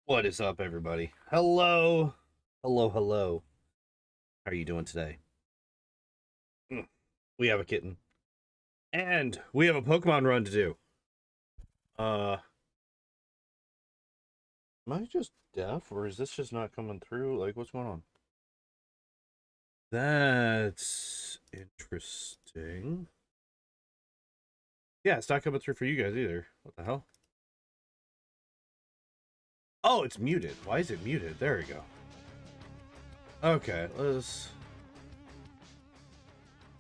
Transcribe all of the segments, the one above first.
What is up, everybody? Hello. Hello, hello. How are you doing today? We have a kitten. And we have a Pokemon run to do. Am I just deaf, or is this just not coming through? Like, what's going on? That's interesting. Yeah, it's not coming through for you guys either. What the hell? Oh, it's muted. Why is it muted? There we go. Okay, let's...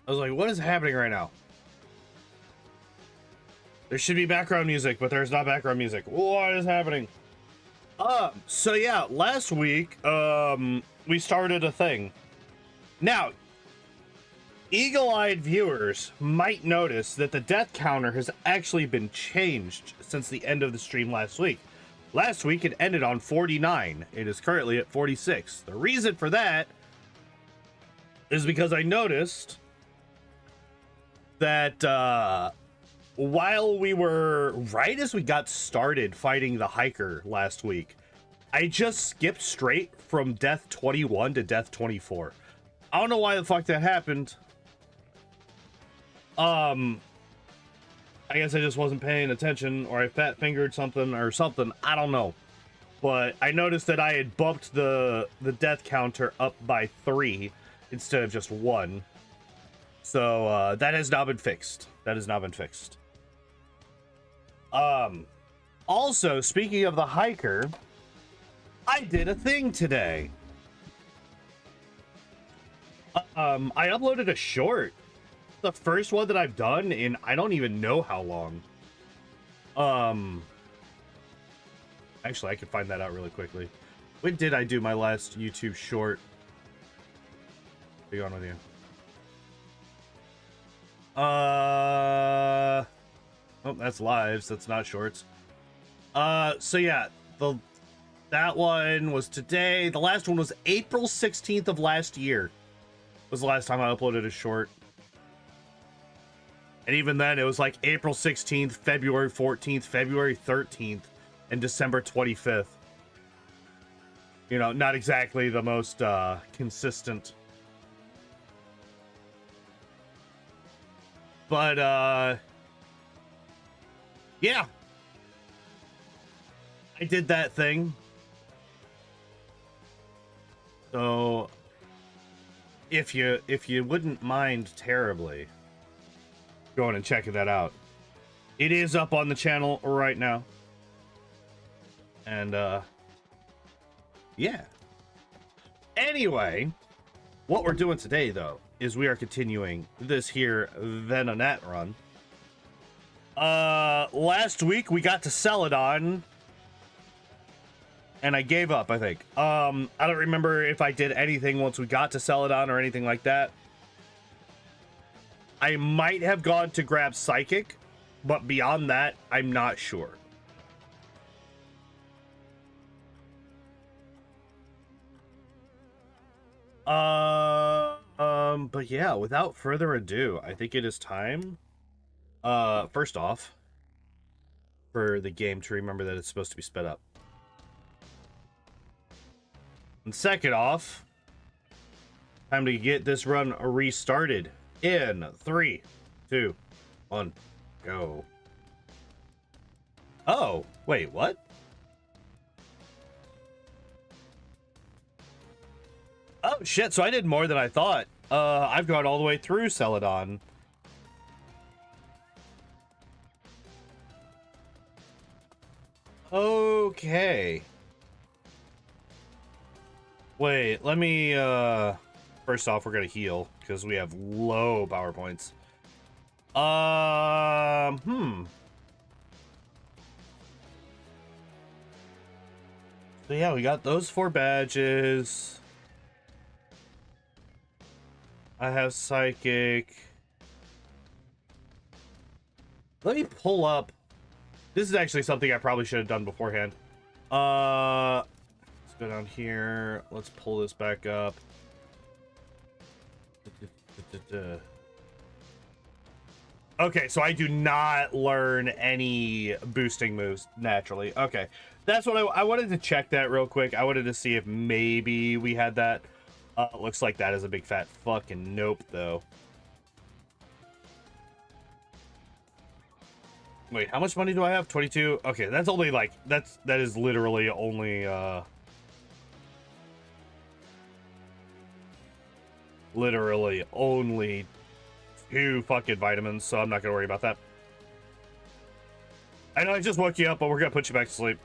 I was like, what is happening right now? There should be background music, but there's not background music. What is happening? So yeah, last week, we started a thing. Now, eagle-eyed viewers might notice that the death counter has actually been changed since the end of the stream last week. Last week, it ended on 49. It is currently at 46. The reason for that is because I noticed that, while we were right as we got started fighting the hiker last week, I just skipped straight from death 21 to death 24. I don't know why the fuck that happened. I guess I just wasn't paying attention, or I fat fingered something or something. I don't know. But I noticed that I had bumped the death counter up by 3 instead of just 1. So that has now been fixed. That has now been fixed. Also, speaking of the hiker, I did a thing today. I uploaded a short. The first one that I've done in I don't even know how long. Actually, I could find that out really quickly. When did I do my last YouTube short? Be on with you. Oh, that's lives. That's not shorts. So yeah, that one was today. The last one was April 16th of last year. Was the last time I uploaded a short. And even then, it was like April 16th, February 14th, February 13th, and December 25th. You know, not exactly the most consistent. But, yeah. I did that thing. So, if you wouldn't mind terribly going and checking that out, it is up on the channel right now. And yeah. Anyway, what we're doing today though is we are continuing this here Venonat run. Last week we got to Celadon and I gave up, I think. I don't remember if I did anything once we got to Celadon or anything like that. I might have gone to grab Psychic, but beyond that, I'm not sure. But yeah, without further ado, I think it is time, first off, for the game to remember that it's supposed to be sped up. And second off, time to get this run restarted. In 3, 2, 1, go. Oh, wait, what? Oh, shit, so I did more than I thought. I've gone all the way through Celadon. Okay. Wait, let me, first off, we're gonna heal, because we have low power points. So yeah, we got those 4 badges. I have Psychic. Let me pull up. This is actually something I probably should have done beforehand. Let's go down here. Let's pull this back up. Okay, so I do not learn any boosting moves naturally. Okay, That's what I wanted to check that real quick. I wanted to see if maybe we had that. Looks like that is a big fat fucking nope, though. Wait, how much money do I have? 22? Okay, that's only like, that is literally only, literally only 2 fucking vitamins, so I'm not gonna worry about that. I know I just woke you up, but we're gonna put you back to sleep.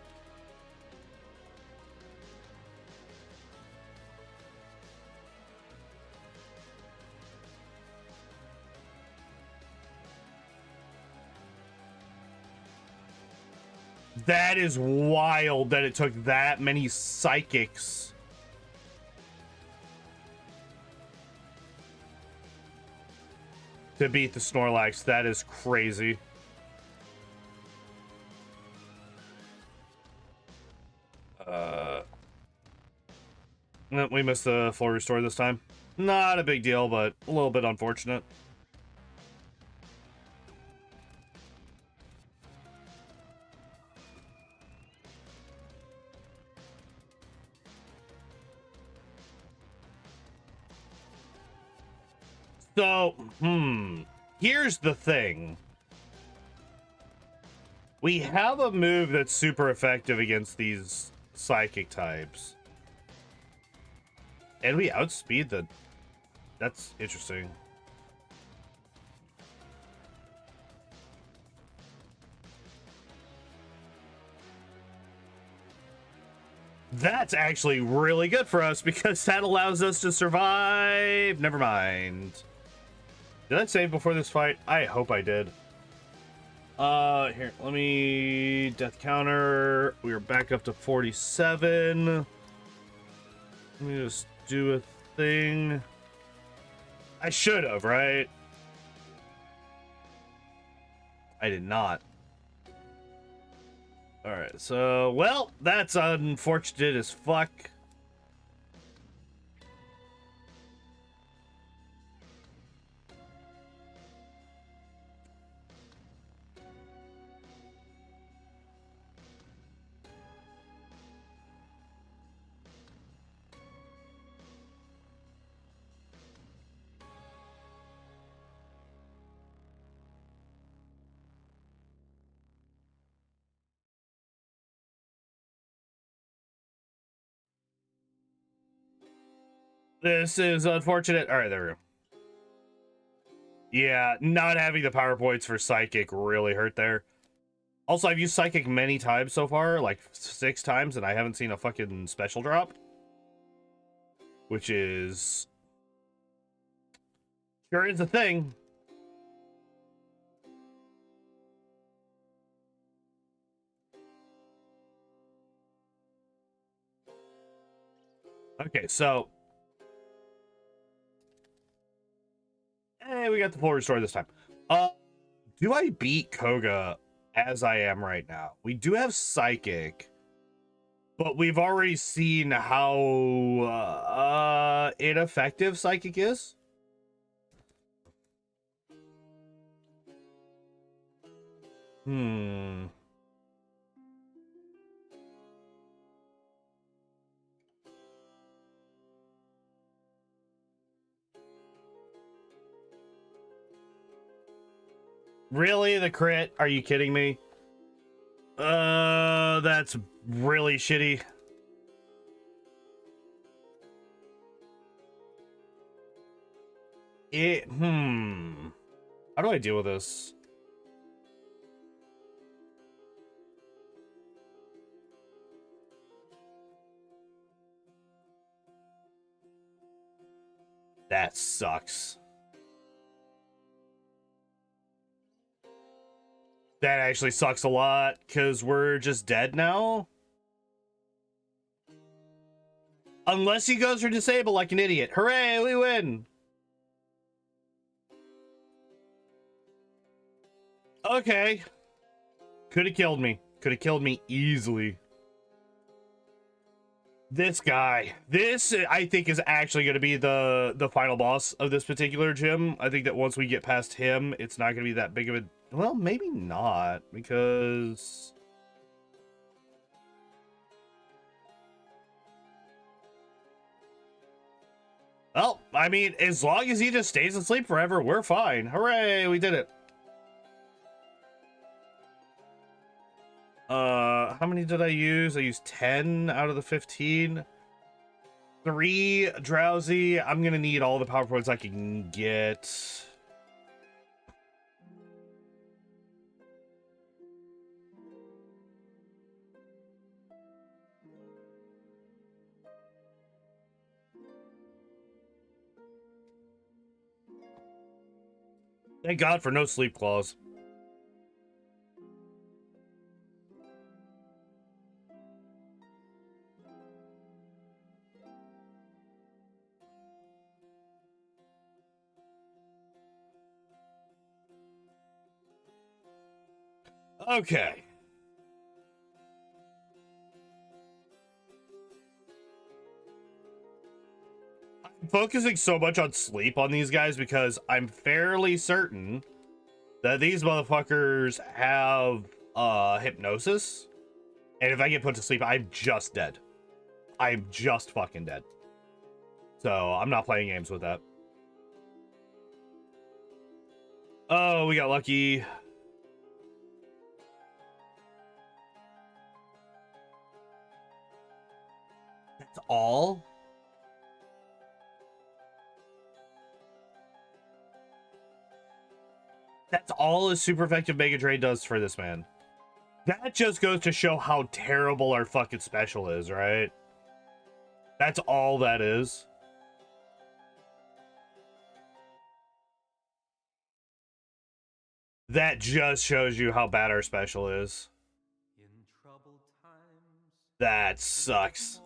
That is wild that it took that many psychics to beat the Snorlax. That is crazy. We missed the full restore this time. Not a big deal, but a little bit unfortunate. So, here's the thing. We have a move that's super effective against these psychic types. And we outspeed the... That's interesting. That's actually really good for us because that allows us to survive. Never mind. Did I save before this fight? I hope I did. Here, let me... Death counter. We are back up to 47. Let me just do a thing. I should have, right? I did not. Alright, so... Well, that's unfortunate as fuck. This is unfortunate. All right, there we go. Yeah, not having the PowerPoints for Psychic really hurt there. Also, I've used Psychic many times so far, like 6 times, and I haven't seen a fucking special drop. Which is... Sure is a thing. Okay, so... Hey, we got the full restore this time. Do I beat Koga as I am right now? We do have Psychic, but we've already seen how ineffective Psychic is. Really? The crit? Are you kidding me? That's really shitty. How do I deal with this? That sucks. That actually sucks a lot, because we're just dead now. Unless he goes for disable like an idiot. Hooray, we win! Okay. Could have killed me. Could have killed me easily. This guy. This, I think, is actually going to be the final boss of this particular gym. I think that once we get past him, it's not going to be that big of a... Well, maybe not, because... Well, I mean, as long as he just stays asleep forever, we're fine. Hooray, we did it. How many did I use? I used 10 out of the 15. 3 drowsy. I'm gonna need all the power points I can get. Thank God for no sleep claws. Okay. I'm focusing so much on sleep on these guys because I'm fairly certain that these motherfuckers have hypnosis. And if I get put to sleep, I'm just dead. I'm just fucking dead. So I'm not playing games with that. Oh, we got lucky. That's all? That's all a super effective Mega Drain does for this man. That just goes to show how terrible our fucking special is, right? That's all that is. That just shows you how bad our special is. That sucks.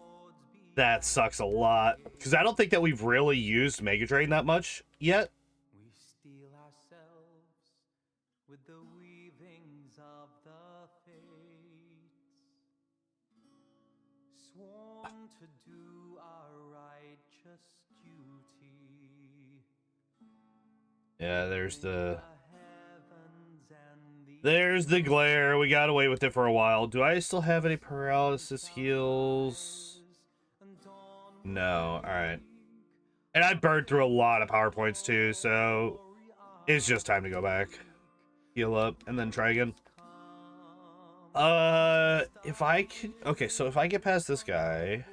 That sucks a lot. Because I don't think that we've really used Mega Drain that much yet. We steel ourselves with the weavings of the fates, sworn to do our righteous duty. Yeah, there's the glare. We got away with it for a while. Do I still have any paralysis heals? No. Alright. And I burned through a lot of power points too, so it's just time to go back. Heal up and then try again. If I could... Okay, so if I get past this guy...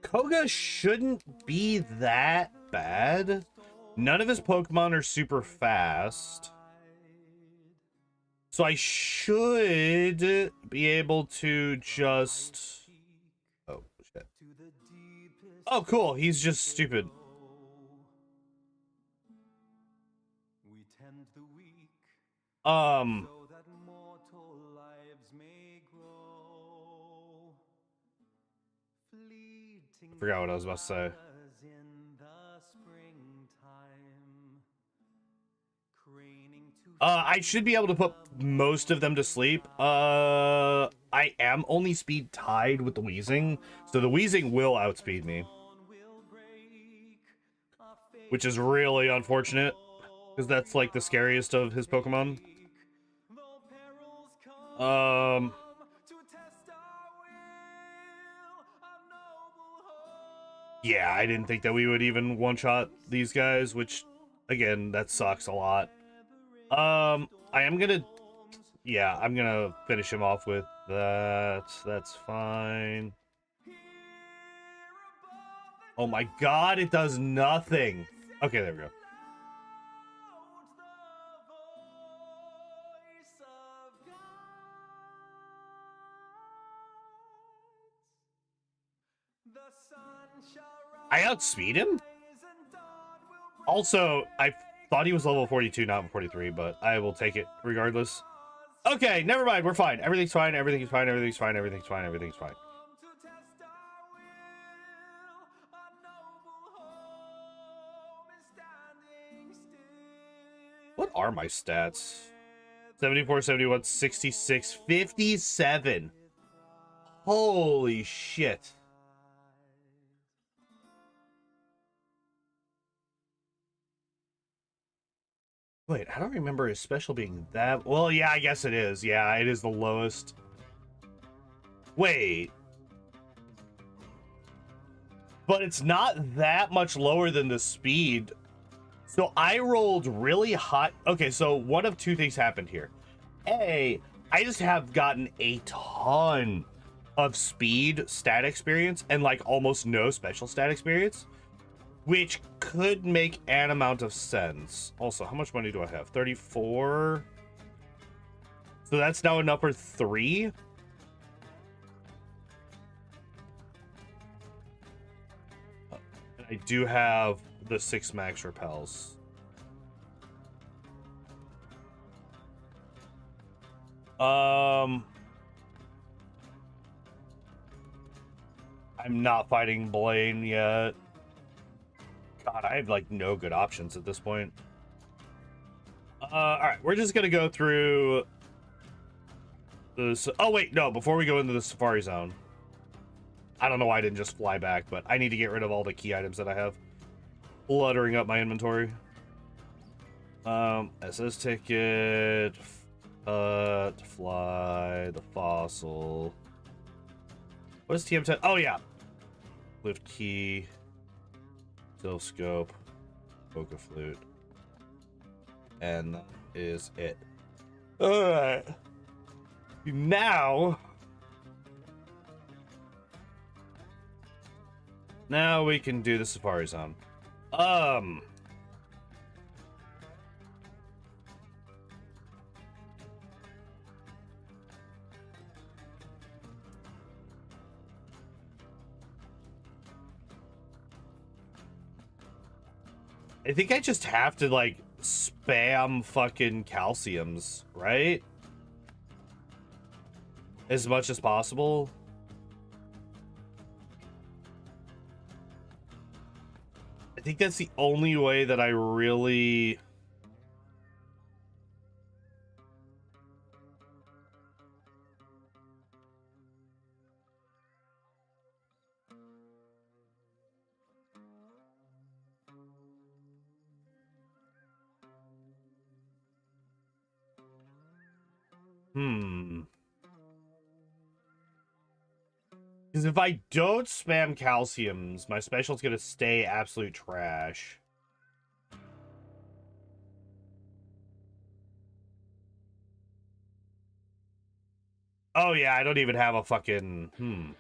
Koga shouldn't be that bad. None of his Pokemon are super fast. So I should be able to just... Oh, shit. Oh, cool. He's just stupid. I forgot what I was about to say. I should be able to put most of them to sleep. I am only speed tied with the Wheezing, so the Wheezing will outspeed me. Which is really unfortunate, because that's like the scariest of his Pokemon. Yeah, I didn't think that we would even one-shot these guys, which, again, that sucks a lot. I am gonna... Yeah, I'm gonna finish him off with that. That's fine. Oh my god, it does nothing. Okay, there we go. I outspeed him? Also, I thought he was level 42, not 43, but I will take it regardless. Okay, never mind. We're fine. Everything's fine. Everything's fine. Everything's fine. Everything's fine. Everything's fine. What are my stats? 74, 71, 66, 57. Holy shit. Wait, I don't remember his special being that... Well, yeah, I guess it is. Yeah, it is the lowest. Wait. but it's not that much lower than the speed. So I rolled really high. Okay, so one of two things happened here. A, I just have gotten a ton of speed stat experience and like almost no special stat experience, which could make an amount of sense. Also, how much money do I have? 34. So that's now a number 3. And I do have the 6 max repels. I'm not fighting Blaine yet. God, I have like no good options at this point. All right, we're just gonna go through this. Oh wait, no, before we go into the Safari Zone, I don't know why I didn't just fly back, but I need to get rid of all the key items that I have cluttering up my inventory. SS ticket, fly, the fossil. What is TM10? Oh yeah, lift key, Silph scope, Poké flute, and that is it. All right, now we can do the Safari Zone. I think I just have to like spam fucking calciums, right? As much as possible. I think that's the only way that I really... Because if I don't spam calciums, my special's gonna stay absolute trash. Oh yeah, I don't even have a fucking... I'm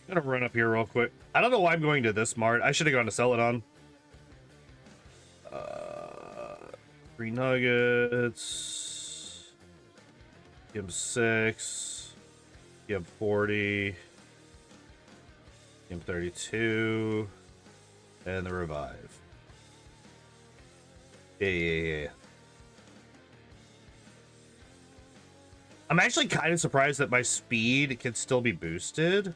gonna run up here real quick. I don't know why I'm going to this mart. I should have gone to Celadon. 3 nuggets. Give him 6. Give him 40. Give him 32. And the revive. Yeah. I'm actually kind of surprised that my speed can still be boosted.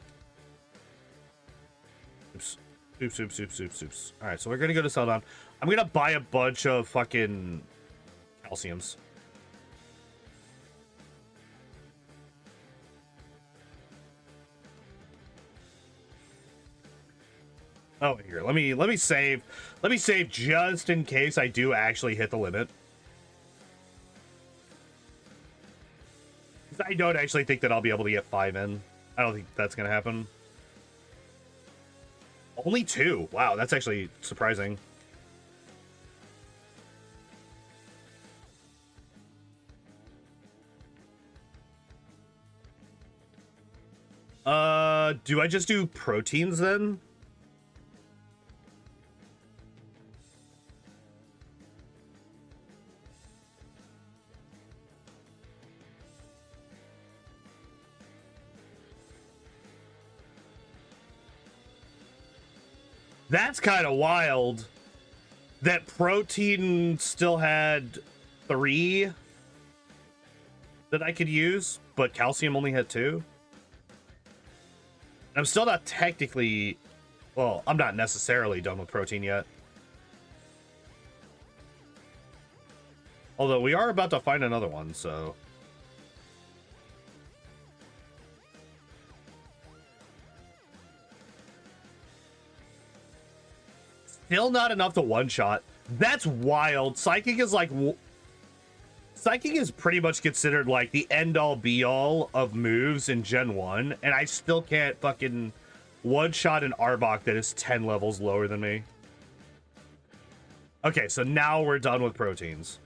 Oops. Alright, so we're gonna go to Celadon. I'm gonna buy a bunch of fucking calciums. Oh, here, let me save just in case I do actually hit the limit. I don't actually think that I'll be able to get 5 in. I don't think that's gonna happen. Only 2. Wow, that's actually surprising. Do I just do proteins then? That's kind of wild that protein still had 3 that I could use, but calcium only had 2. I'm still not technically, well, I'm not necessarily done with protein yet. Although we are about to find another one, so. Still not enough to one-shot. That's wild. Psychic is like... Psychic is pretty much considered like the end-all be-all of moves in Gen 1, and I still can't fucking one-shot an Arbok that is 10 levels lower than me. Okay, so now we're done with proteins.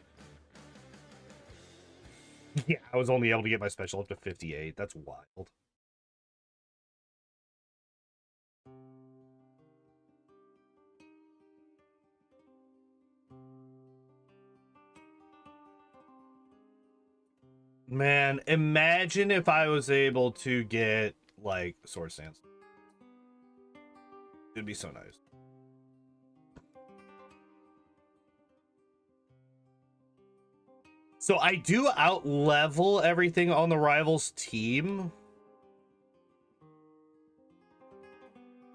Yeah, I was only able to get my special up to 58. That's wild. Man, imagine if I was able to get, like, Sword Stance. It'd be so nice. So I do out-level everything on the Rivals team.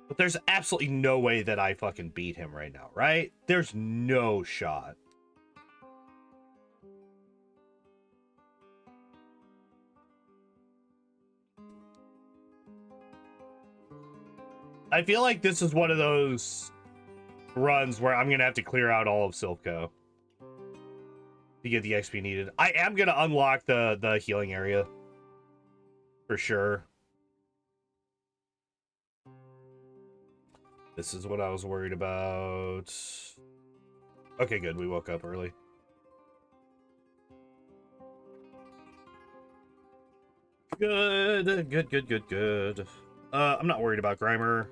But there's absolutely no way that I fucking beat him right now, right? There's no shot. I feel like this is one of those runs where I'm going to have to clear out all of Silphco to get the XP needed. I am going to unlock the healing area for sure. This is what I was worried about. Okay, good. We woke up early. Good, good, good, good, good. I'm not worried about Grimer.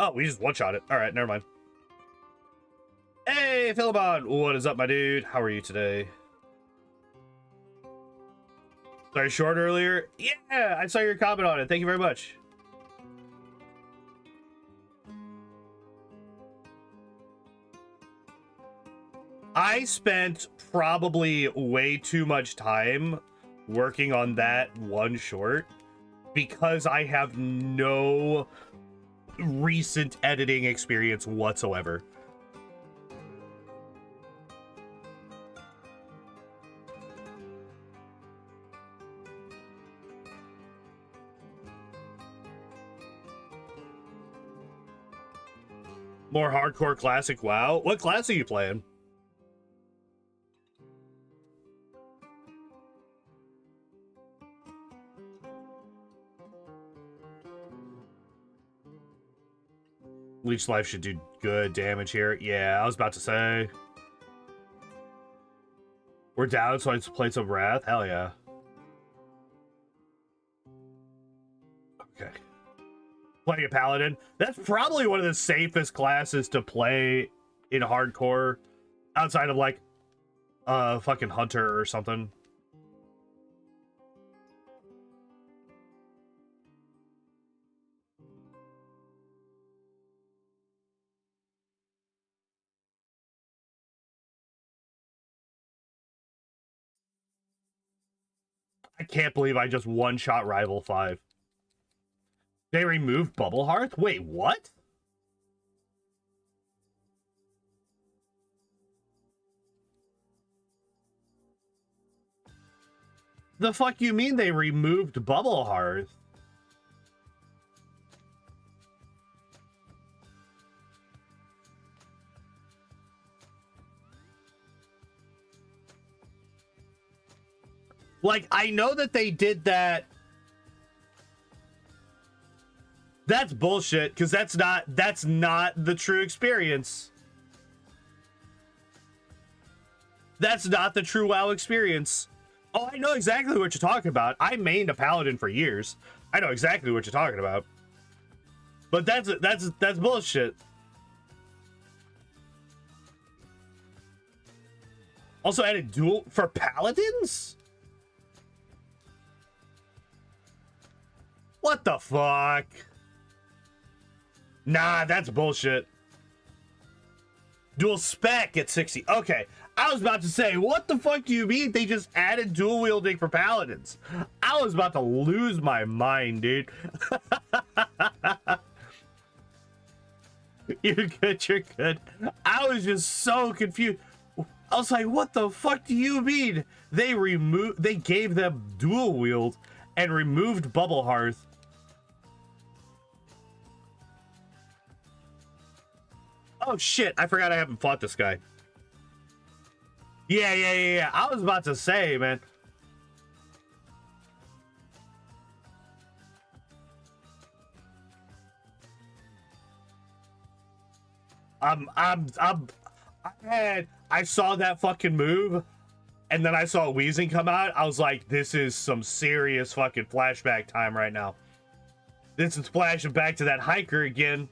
Oh, we just one-shot it. All right, never mind. Hey, Philibon! What is up, my dude? How are you today? Sorry, short earlier? Yeah, I saw your comment on it. Thank you very much. I spent probably way too much time working on that one short because I have no recent editing experience whatsoever. More hardcore classic WoW? What class are you playing? Leech Life should do good damage here. Yeah, I was about to say. We're down, so I just played some Wrath? Hell yeah. Okay. Playing a Paladin. That's probably one of the safest classes to play in hardcore. Outside of, like, fucking Hunter or something. I can't believe I just one-shot Rival 5. They removed Bubble Hearth? Wait, what? The fuck you mean they removed Bubble Hearth? Like, I know that they did that. That's bullshit, because that's not the true experience. That's not the true WoW experience. Oh, I know exactly what you're talking about. I mained a Paladin for years. I know exactly what you're talking about. But that's bullshit. Also added dual for Paladins? What the fuck? Nah, that's bullshit. Dual spec at 60. Okay, I was about to say, what the fuck do you mean they just added dual wielding for Paladins? I was about to lose my mind, dude. You're good, you're good. I was just so confused. I was like, what the fuck do you mean? They gave them dual wield and removed Bubble Hearth. Oh shit, I forgot I haven't fought this guy. Yeah. I was about to say, man. I saw that fucking move, and then I saw Weezing come out. I was like, this is some serious fucking flashback time right now. This is flashing back to that hiker again.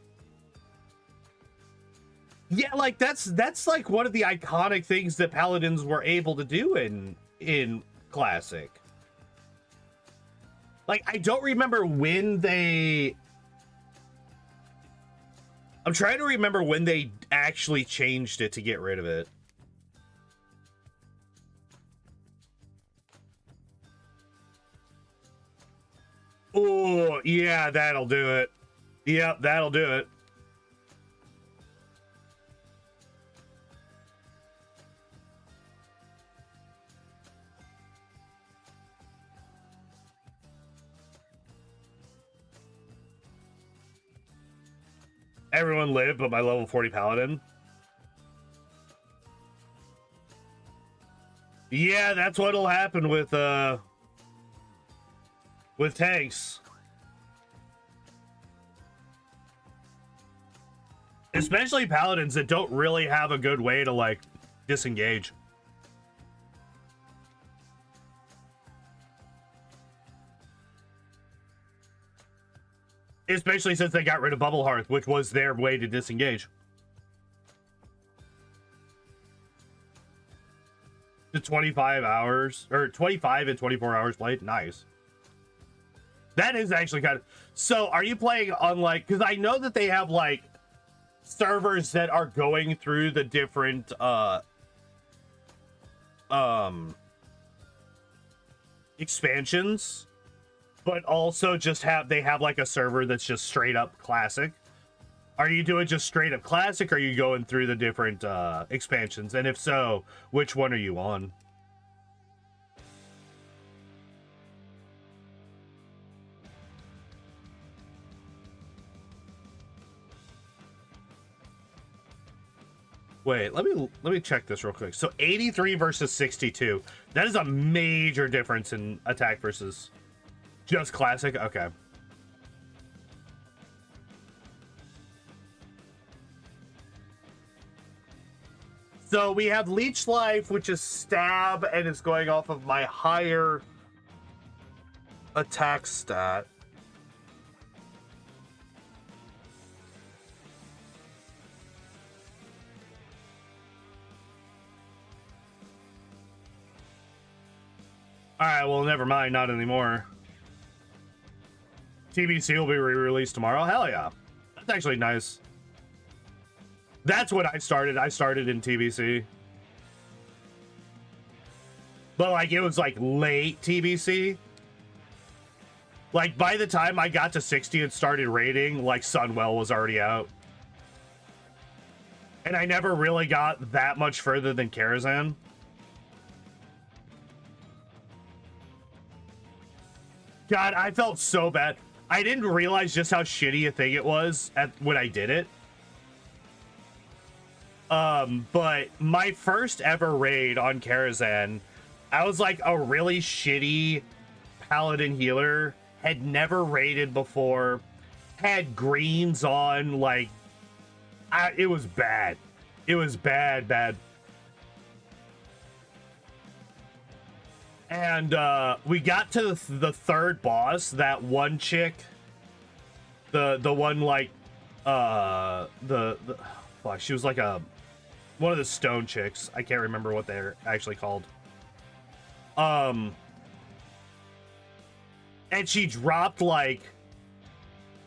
Yeah, like that's like one of the iconic things that Paladins were able to do in Classic. Like, I don't remember when they... I'm trying to remember when they actually changed it to get rid of it. Oh, yeah, that'll do it. Yep, that'll do it. Everyone lived but my level 40 Paladin. Yeah, that's what'll happen with tanks. Especially Paladins that don't really have a good way to, like, disengage. Especially since they got rid of Bubble Hearth, which was their way to disengage. The 25 hours, or 25 and 24 hours played. Nice. That is actually kind of... So, are you playing on, like... Because I know that they have, like, servers that are going through the different, expansions. But also just they have like a server that's just straight up classic. Are you doing just straight up classic, or are you going through the different expansions? And if so, which one are you on? Wait, let me check this real quick. So 83 versus 62. That is a major difference in attack versus just classic. Okay. So we have Leech Life, which is stab, and it's going off of my higher attack stat. Alright, well, never mind. Not anymore. TBC will be re-released tomorrow. Hell yeah. That's actually nice. That's what I started. I started in TBC. But, like, it was, like, late TBC. Like, by the time I got to 60 and started raiding, like, Sunwell was already out. And I never really got that much further than Karazhan. God, I felt so bad. I didn't realize just how shitty a thing it was when I did it. But my first ever raid on Karazhan, I was like a really shitty paladin healer, had never raided before, had greens on, like, it was bad. It was bad. And we got to the third boss, that one chick, the one, like, fuck, she was like one of the stone chicks. I can't remember what they're actually called. And she dropped, like,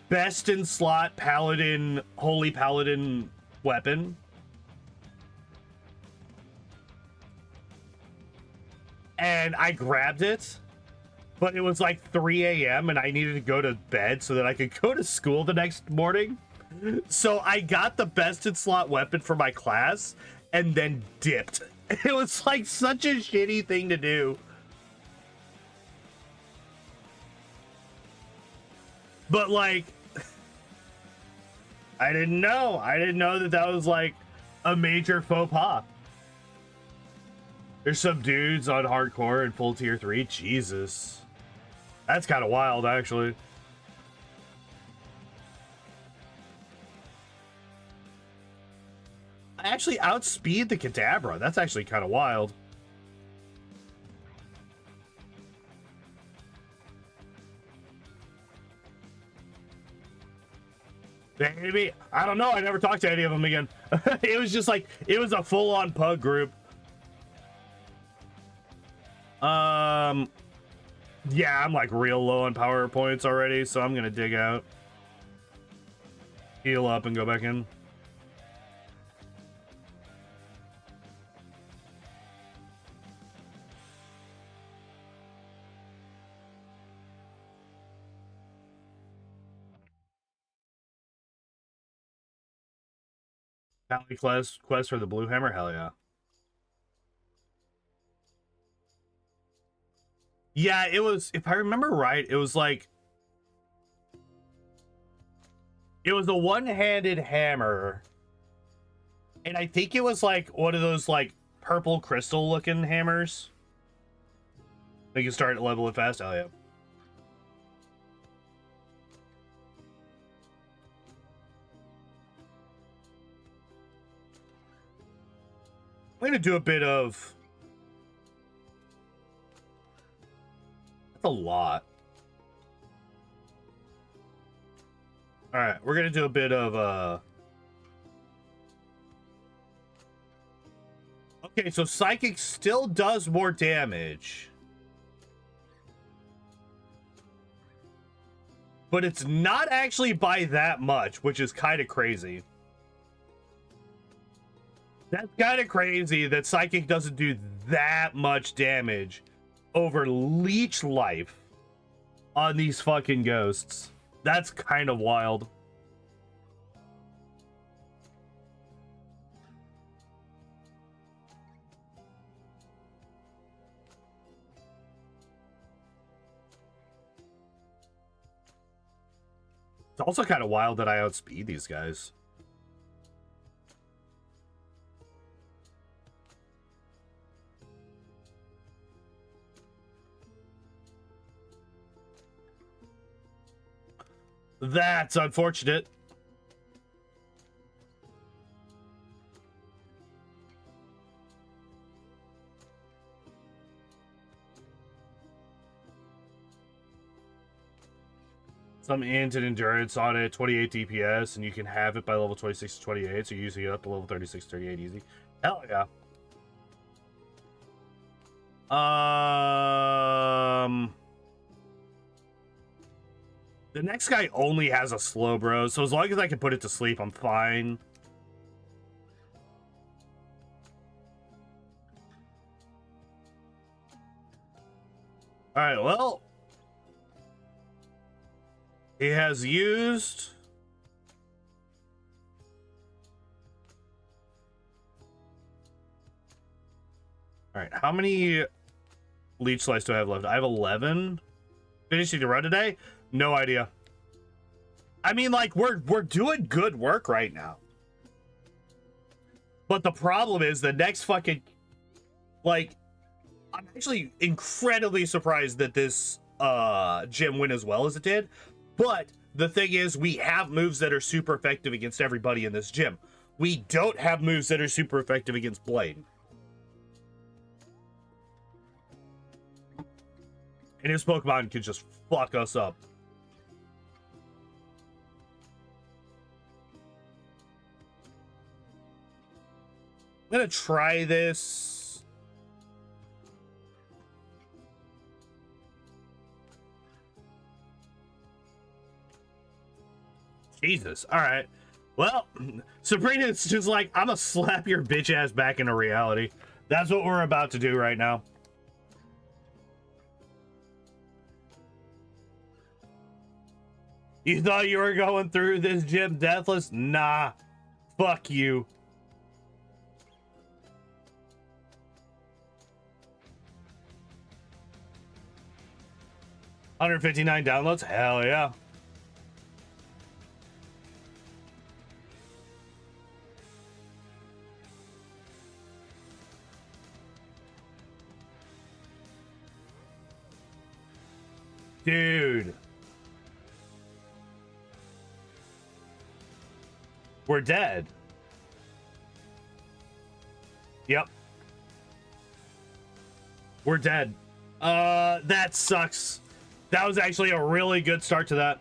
best in slot paladin, holy paladin weapon. And I grabbed it, but it was like 3 a.m. and I needed to go to bed so that I could go to school the next morning. So I got the best in slot weapon for my class and then dipped. It was like such a shitty thing to do. But, like, I didn't know. I didn't know that that was like a major faux pas. There's some dudes on hardcore and full tier 3. Jesus. That's kind of wild, actually. I actually outspeed the Kadabra. That's actually kind of wild. Maybe. I don't know. I never talked to any of them again. It was just like, it was a full-on pug group. Yeah, I'm like real low on power points already, so I'm gonna dig out. Heal up and go back in. Valley quest for the blue hammer? Hell yeah. Yeah, it was, if I remember right, it was like, it was a one-handed hammer. And I think it was like one of those like purple crystal looking hammers. You can start level it fast. Hell yeah. I'm gonna do a bit of, that's a lot. All right, we're gonna do a bit of okay, so psychic still does more damage, but it's not actually by that much, which is kind of crazy. That's kind of crazy that psychic doesn't do that much damage over leech life on these fucking ghosts. That's kind of wild. It's also kind of wild that I outspeed these guys. That's unfortunate. Some int and endurance on it, 28 DPS, and you can have it by level 26 to 28, so you're using it up to level 36 to 38 easy. Hell yeah. The next guy only has a slow, bro, so as long as I can put it to sleep, I'm fine. Alright, well, he has used alright, how many leech slice do I have left? I have 11. Finishing the run today? No idea. I mean, like, we're doing good work right now. But the problem is the next fucking, like, I'm actually incredibly surprised that this gym went as well as it did. But the thing is, we have moves that are super effective against everybody in this gym. We don't have moves that are super effective against Blaine. And his Pokemon can just fuck us up. I'm gonna try this. Jesus. All right. Well, Sabrina's just like, I'm gonna slap your bitch ass back into reality. That's what we're about to do right now. You thought you were going through this gym deathless? Nah. Fuck you. $159 downloads? Hell yeah. Dude. We're dead. Yep. We're dead. That sucks. That was actually a really good start to that.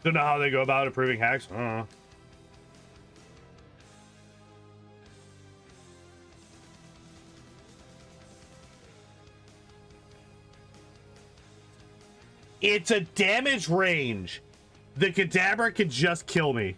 Don't know how they go about approving hacks. I don't know. It's a damage range. The Kadabra could just kill me.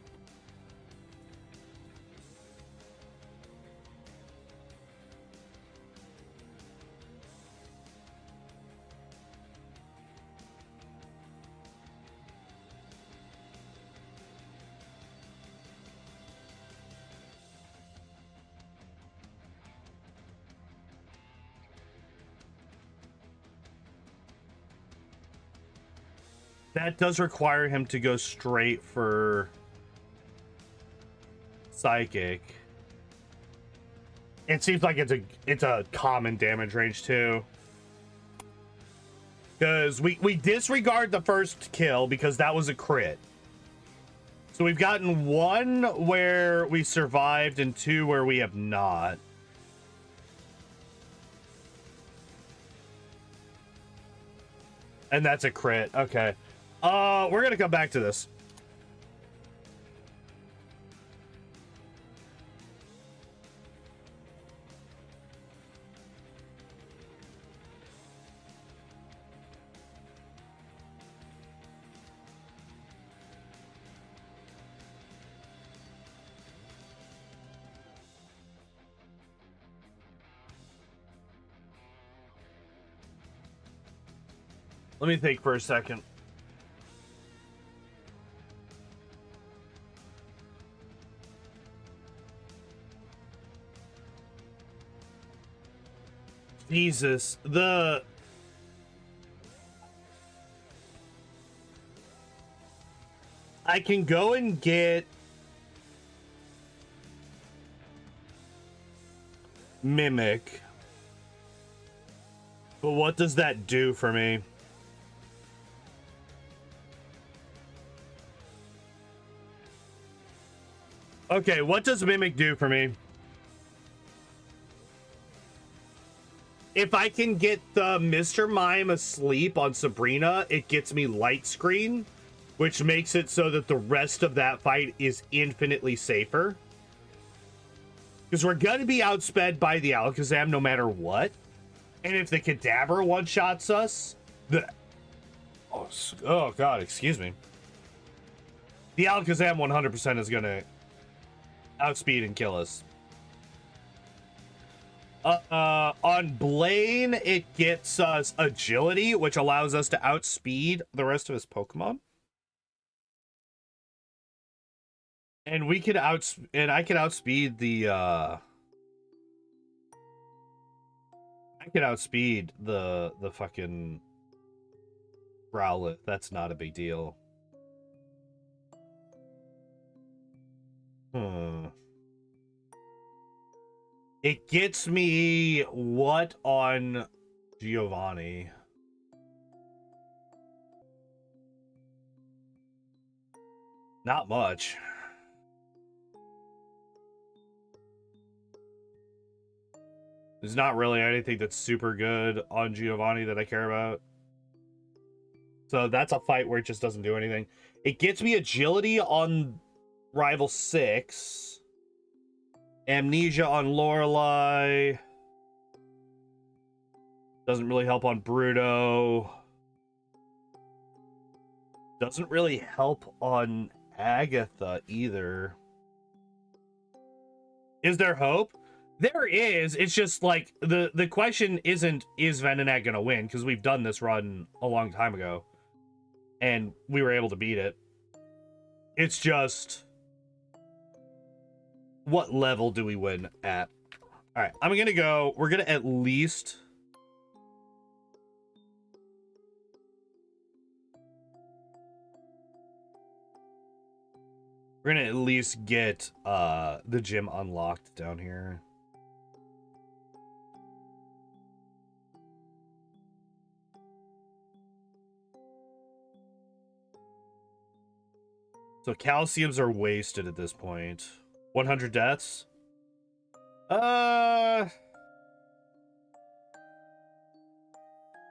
That does require him to go straight for Psychic. It seems like it's a common damage range too. Because we disregard the first kill because that was a crit. So we've gotten one where we survived and two where we have not. And that's a crit. Okay. We're gonna come back to this. Let me think for a second. Jesus, I can go and get Mimic, but what does that do for me? Okay, what does Mimic do for me? If I can get the Mr. Mime asleep on Sabrina, it gets me light screen, which makes it so that the rest of that fight is infinitely safer. Because we're going to be outsped by the Alakazam no matter what. And if the Kadabra one-shots us, oh god, excuse me. The Alakazam 100% is going to outspeed and kill us. On Blaine, it gets us agility, which allows us to outspeed the rest of his Pokemon. And we could I could outspeed the I could outspeed the fucking Growlithe. That's not a big deal. It gets me what on Giovanni? Not much. There's not really anything that's super good on Giovanni that I care about. So that's a fight where it just doesn't do anything. It gets me agility on Rival 6. Amnesia on Lorelei. Doesn't really help on Bruto. Doesn't really help on Agatha either. Is there hope? There is. It's just like the question isn't, is Venonat gonna win? Because we've done this run a long time ago. And we were able to beat it. It's just, what level do we win at? All right, I'm gonna go. We're gonna at least. We're gonna at least get the gym unlocked down here. So calciums are wasted at this point. 100 deaths?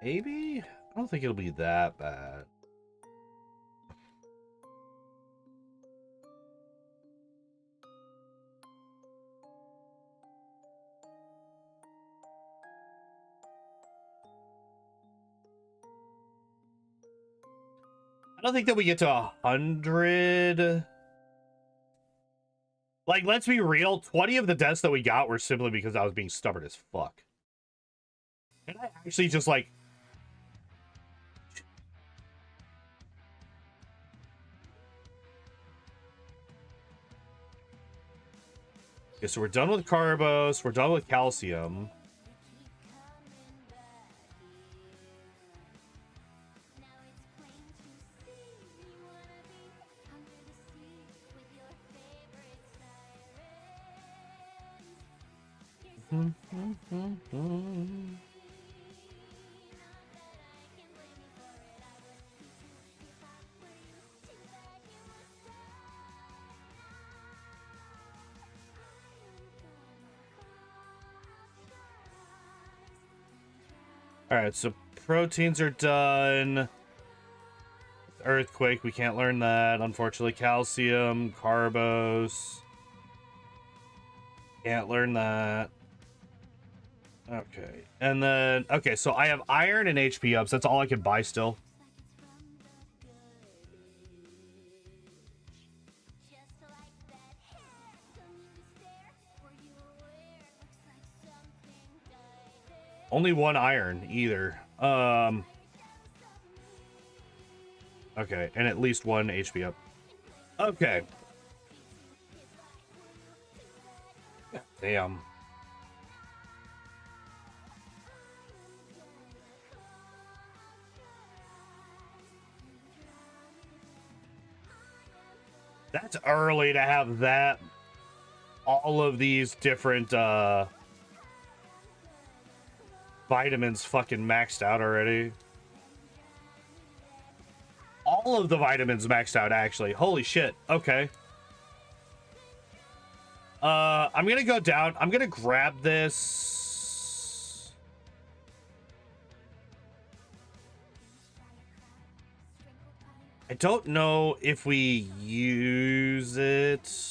Maybe? I don't think it'll be that bad. I don't think that we get to 100. Like, let's be real. 20 of the deaths that we got were simply because I was being stubborn as fuck. And I actually just, like... Okay, so we're done with Carbos. We're done with Calcium. All right, so proteins are done. Earthquake, we can't learn that. Unfortunately, calcium, carbos. Can't learn that. Okay, and then, okay, so I have iron and HP ups. That's all I can buy still. Only one iron, either. Okay, and at least one HP up. Okay. Damn. That's early to have that. All of these different, vitamins fucking maxed out already. All of the vitamins maxed out, actually. Holy shit. Okay. I'm gonna go down. I'm gonna grab this. I don't know if we use it.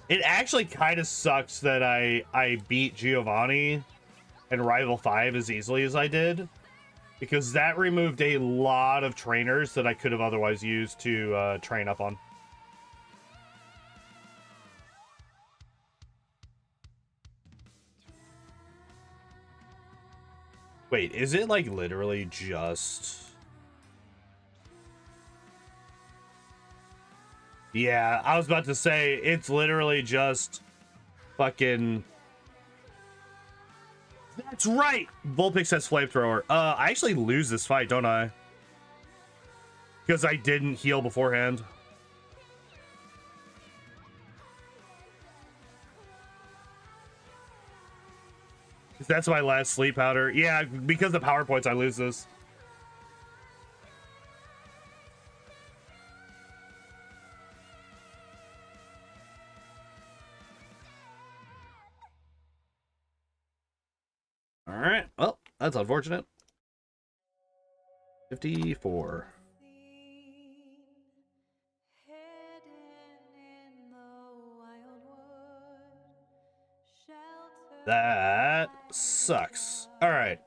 It actually kind of sucks that I beat Giovanni and Rival 5 as easily as I did, because that removed a lot of trainers that I could have otherwise used to train up on. Wait, is it like literally just... Yeah, I was about to say, it's literally just fucking... That's right! Vulpix has Flamethrower. I actually lose this fight, don't I? Because I didn't heal beforehand. That's my last sleep powder. Yeah, because of power points, I lose this. All right. Well, that's unfortunate. 54. That sucks. All right.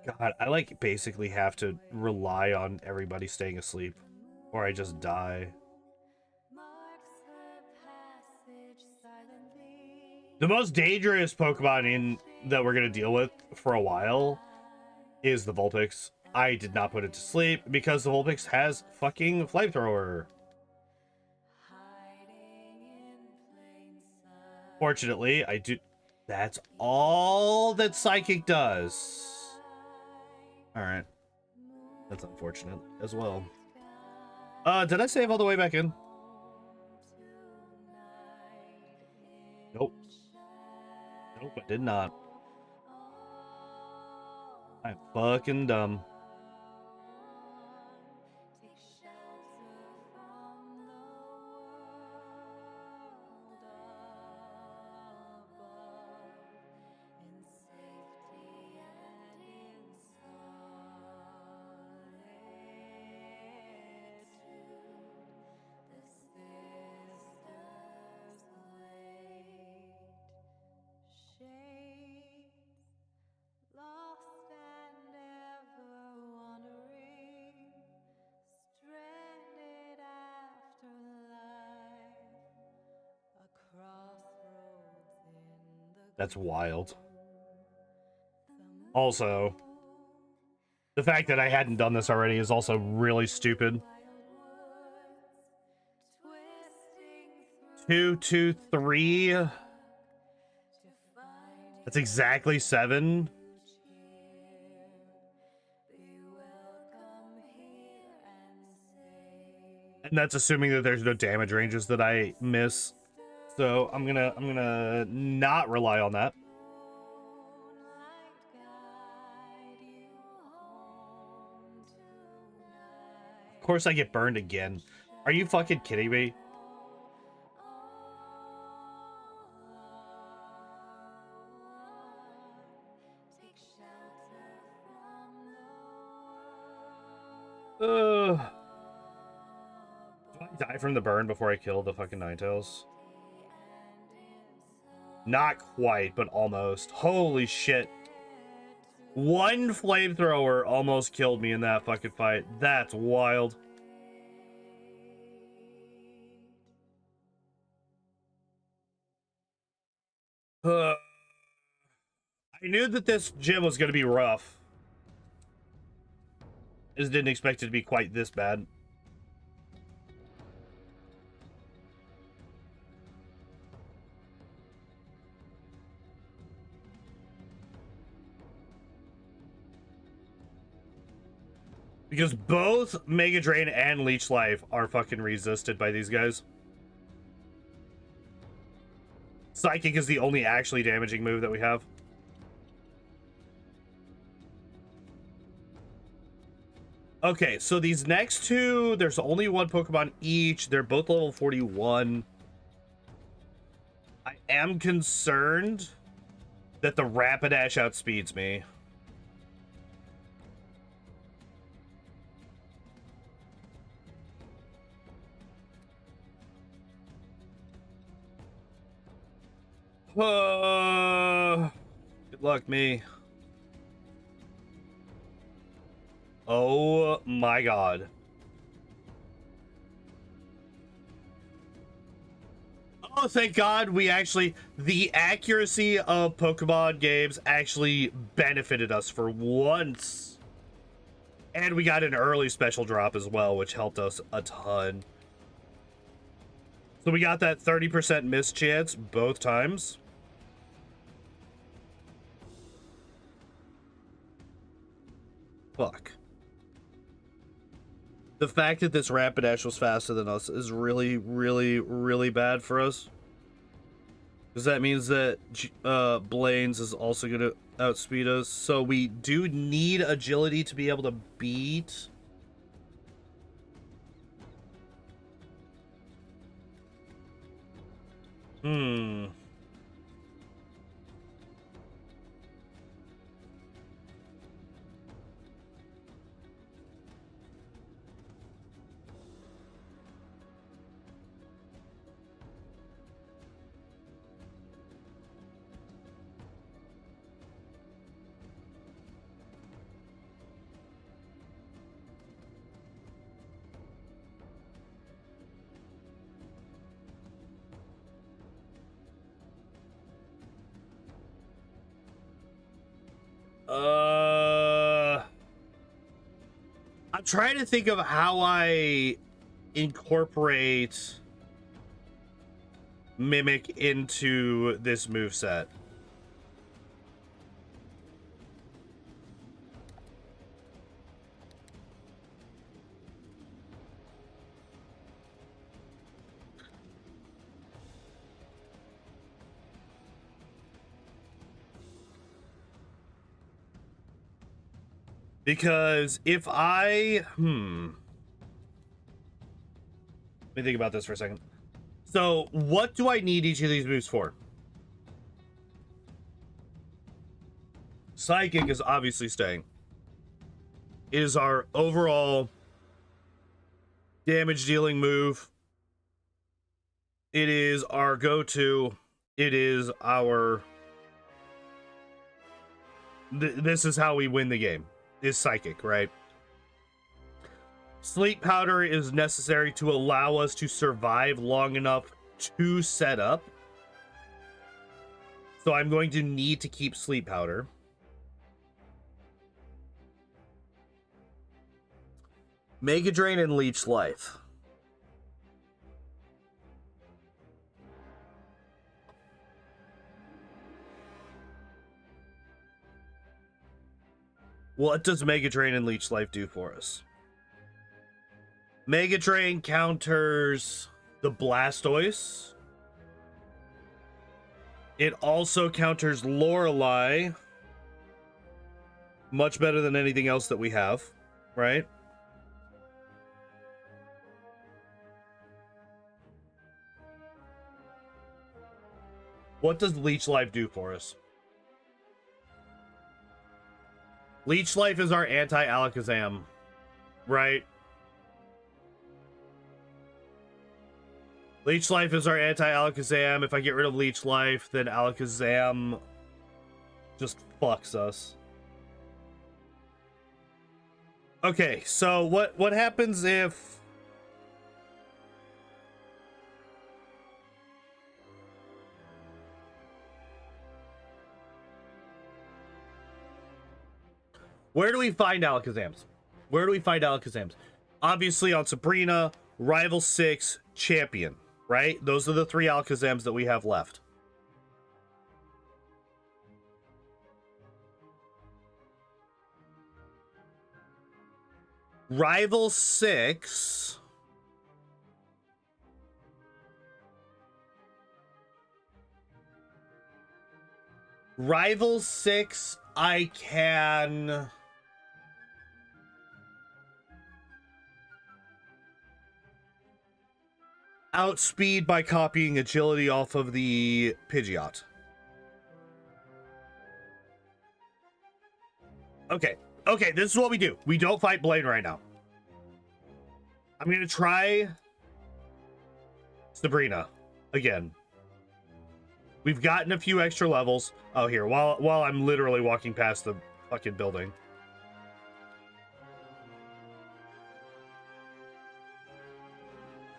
God, I like basically have to rely on everybody staying asleep or I just die. The most dangerous Pokemon that we're going to deal with for a while is the Vulpix. I did not put it to sleep because the Vulpix has fucking Flamethrower. Fortunately, I do... That's all that Psychic does. Alright. That's unfortunate as well. Did I save all the way back in? Nope. Nope, I did not. I'm fucking dumb. Lost and ever wandering, stranded after life, a crossroads in the That's wild. gloom. Also, the fact that I hadn't done this already is also really stupid. 2, 2, 3. That's exactly 7. And that's assuming that there's no damage ranges that I miss. So I'm gonna not rely on that. Of course I get burned again. Are you fucking kidding me? Do I die from the burn before I kill the fucking Ninetales? Not quite, but almost. Holy shit. One flamethrower almost killed me in that fucking fight. That's wild. I knew that this gym was going to be rough. Just didn't expect it to be quite this bad. Because both Mega Drain and Leech Life are fucking resisted by these guys. Psychic is the only actually damaging move that we have. Okay, so these next two, there's only one Pokemon each. They're both level 41. I am concerned that the Rapidash outspeeds me. Good luck, me. Oh my god. Oh, thank god we actually... The accuracy of Pokemon games actually benefited us for once. And we got an early special drop as well, which helped us a ton. So we got that 30% miss chance both times. Fuck. The fact that this Rapidash was faster than us is really, really, really bad for us. Because that means that Blaine's is also going to outspeed us. So we do need agility to be able to beat... I'm trying to think of how I incorporate Mimic into this moveset. Because if I... Let me think about this for a second. So, what do I need each of these moves for? Psychic is obviously staying. It is our overall damage dealing move. It is our go-to. It is our... This is how we win the game. Is Psychic, right? Sleep Powder is necessary to allow us to survive long enough to set up. So I'm going to need to keep Sleep Powder. Mega Drain and Leech Life. What does Mega Drain and Leech Life do for us? Mega Drain counters the Blastoise. It also counters Lorelei. Much better than anything else that we have, right? What does Leech Life do for us? Leech Life is our anti-Alakazam, right? Leech Life is our anti-Alakazam. If I get rid of Leech Life, then Alakazam just fucks us. Okay, so what happens if... Where do we find Alakazams? Where do we find Alakazams? Obviously on Sabrina, Rival 6, Champion, right? Those are the 3 Alakazams that we have left. Rival 6... Rival 6, I can... outspeed by copying agility off of the Pidgeot. Okay, this is what we do. We don't fight Blaine right now. I'm gonna try Sabrina again. We've gotten a few extra levels. Oh, here, while I'm literally walking past the fucking building.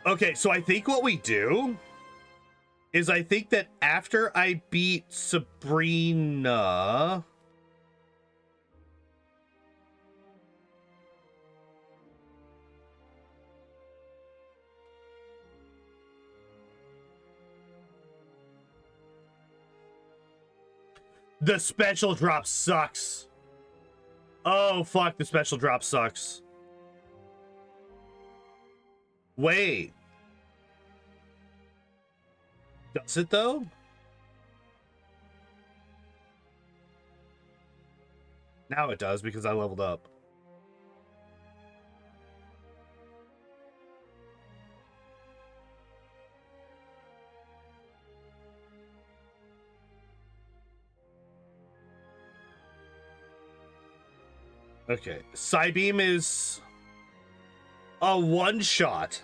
Okay, so I think what we do is I think that after I beat Sabrina... The special drop sucks. Oh, fuck, the special drop sucks. Wait. Does it, though? Now it does, because I leveled up. Okay, Psybeam is a one-shot.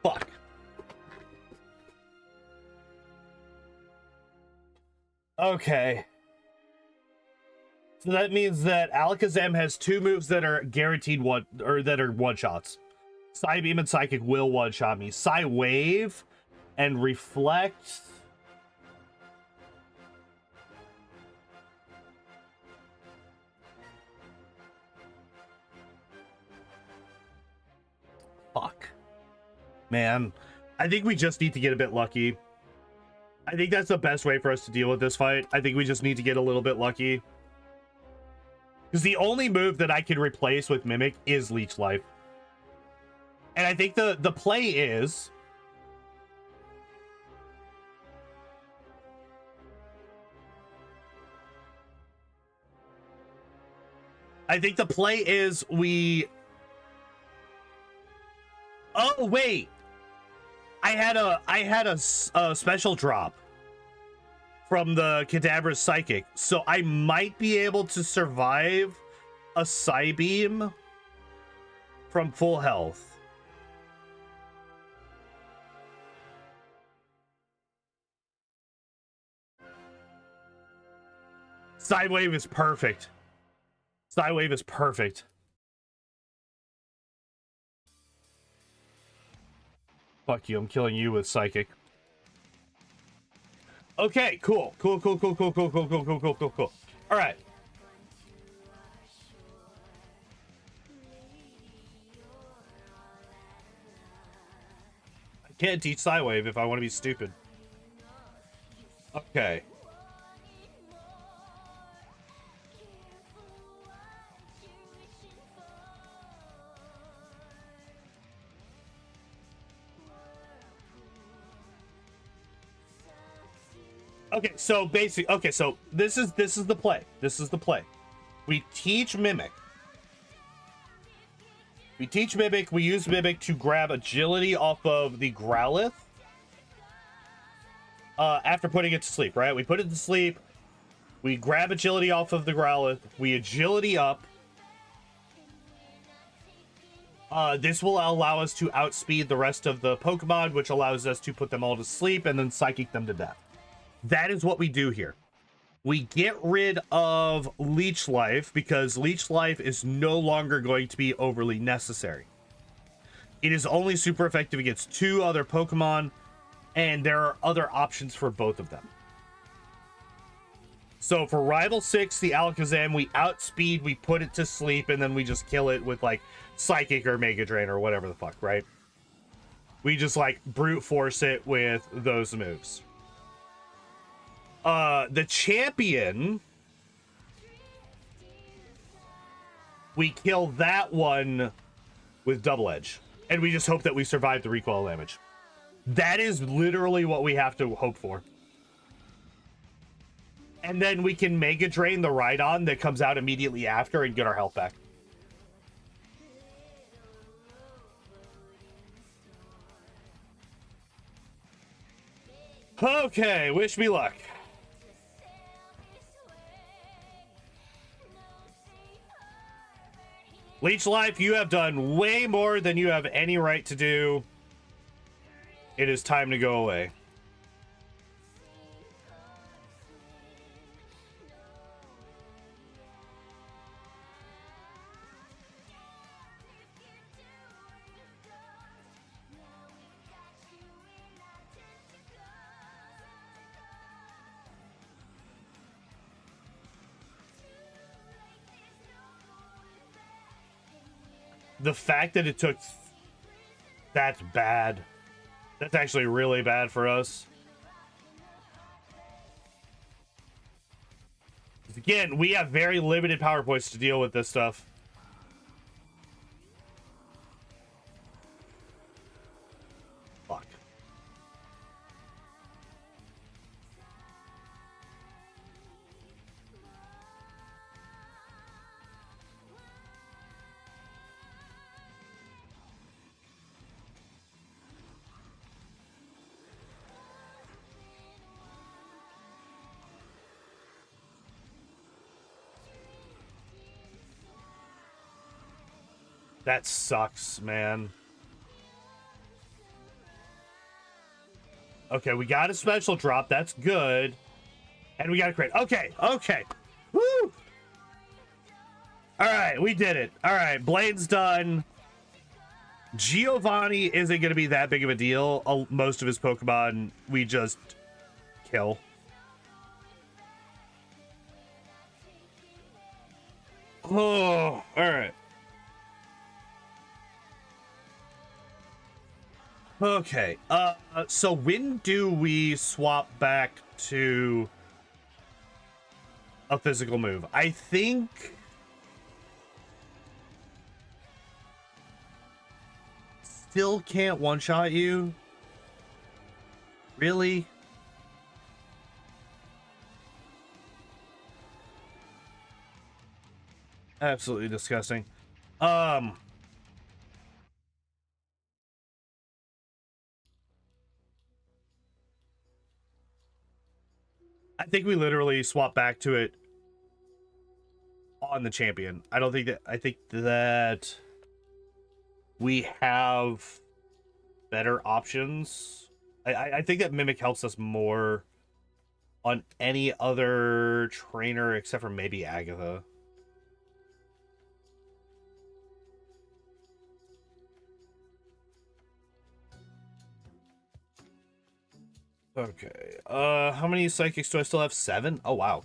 Fuck. Okay. So that means that Alakazam has 2 moves that are guaranteed that are one-shots. Psybeam and Psychic will one-shot me. Psywave and Reflect... Fuck. Man, I think we just need to get a bit lucky. I think that's the best way for us to deal with this fight. I think we just need to get a little bit lucky. Because the only move that I can replace with Mimic is Leech Life. And I think the play is... I think the play is we... Oh, wait. I had a special drop from the Cadabra's Psychic, so I might be able to survive a Psybeam from full health. Psywave is perfect. Psywave is perfect. Fuck you, I'm killing you with Psychic. Okay, cool. Cool. All right. I can't teach Psywave if I want to be stupid. Okay. Okay, so basically, okay, so this is the play. This is the play. We teach Mimic. We teach Mimic. We use Mimic to grab agility off of the Growlithe. After putting it to sleep, right? We put it to sleep. We grab agility off of the Growlithe. We agility up. This will allow us to outspeed the rest of the Pokemon, which allows us to put them all to sleep and then Psychic them to death. That is what we do here. We get rid of Leech Life because Leech Life is no longer going to be overly necessary. It is only super effective against 2 other Pokemon, and there are other options for both of them. So for Rival 6, the Alakazam, we outspeed, we put it to sleep, and then we just kill it with like Psychic or Mega Drain or whatever the fuck, right? We just like brute force it with those moves. The champion, we kill that one with Double Edge, and we just hope that we survive the recoil damage. That is literally what we have to hope for. And then we can Mega Drain the Rhydon that comes out immediately after and get our health back. Okay, wish me luck. Leech Life, you have done way more than you have any right to do. It is time to go away. The fact that it took... That's bad. That's actually really bad for us. Again, we have very limited power points to deal with this stuff. Fuck. That sucks, man. Okay, we got a special drop. That's good. And we got a crit. Okay, okay. Woo! All right, we did it. All right, Blaine's done. Giovanni isn't going to be that big of a deal. Most of his Pokemon, we just kill. Oh, all right. Okay, so when do we swap back to a physical move? I think... Still can't one-shot you? Really? Absolutely disgusting. I think we literally swap back to it on the champion. I think that we have better options. I think that Mimic helps us more on any other trainer except for maybe Agatha. Okay. How many psychics do I still have? 7? Oh wow.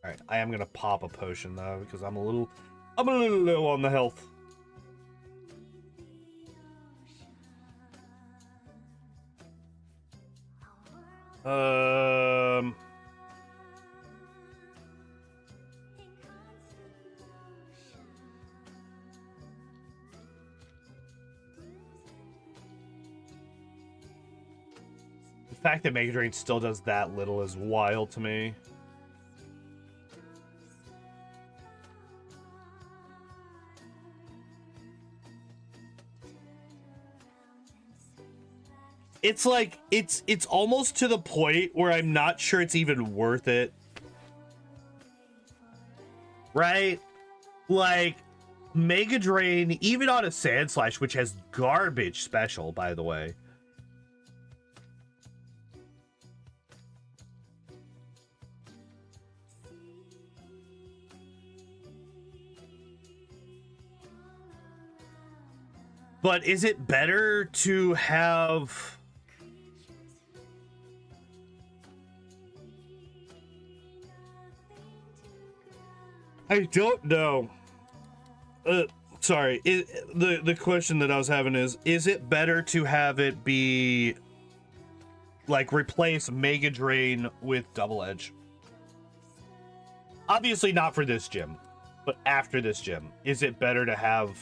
Alright, I am gonna pop a potion though, because I'm a little low on the health. The fact that Mega Drain still does that little is wild to me. It's like it's almost to the point where I'm not sure it's even worth it. Right? Like Mega Drain, even on a Sand Slash, which has garbage special, by the way. But is it better to have... I don't know. Sorry. The question that I was having is it better to have it be like replace Mega Drain with Double Edge? Obviously not for this gym, but after this gym, is it better to have...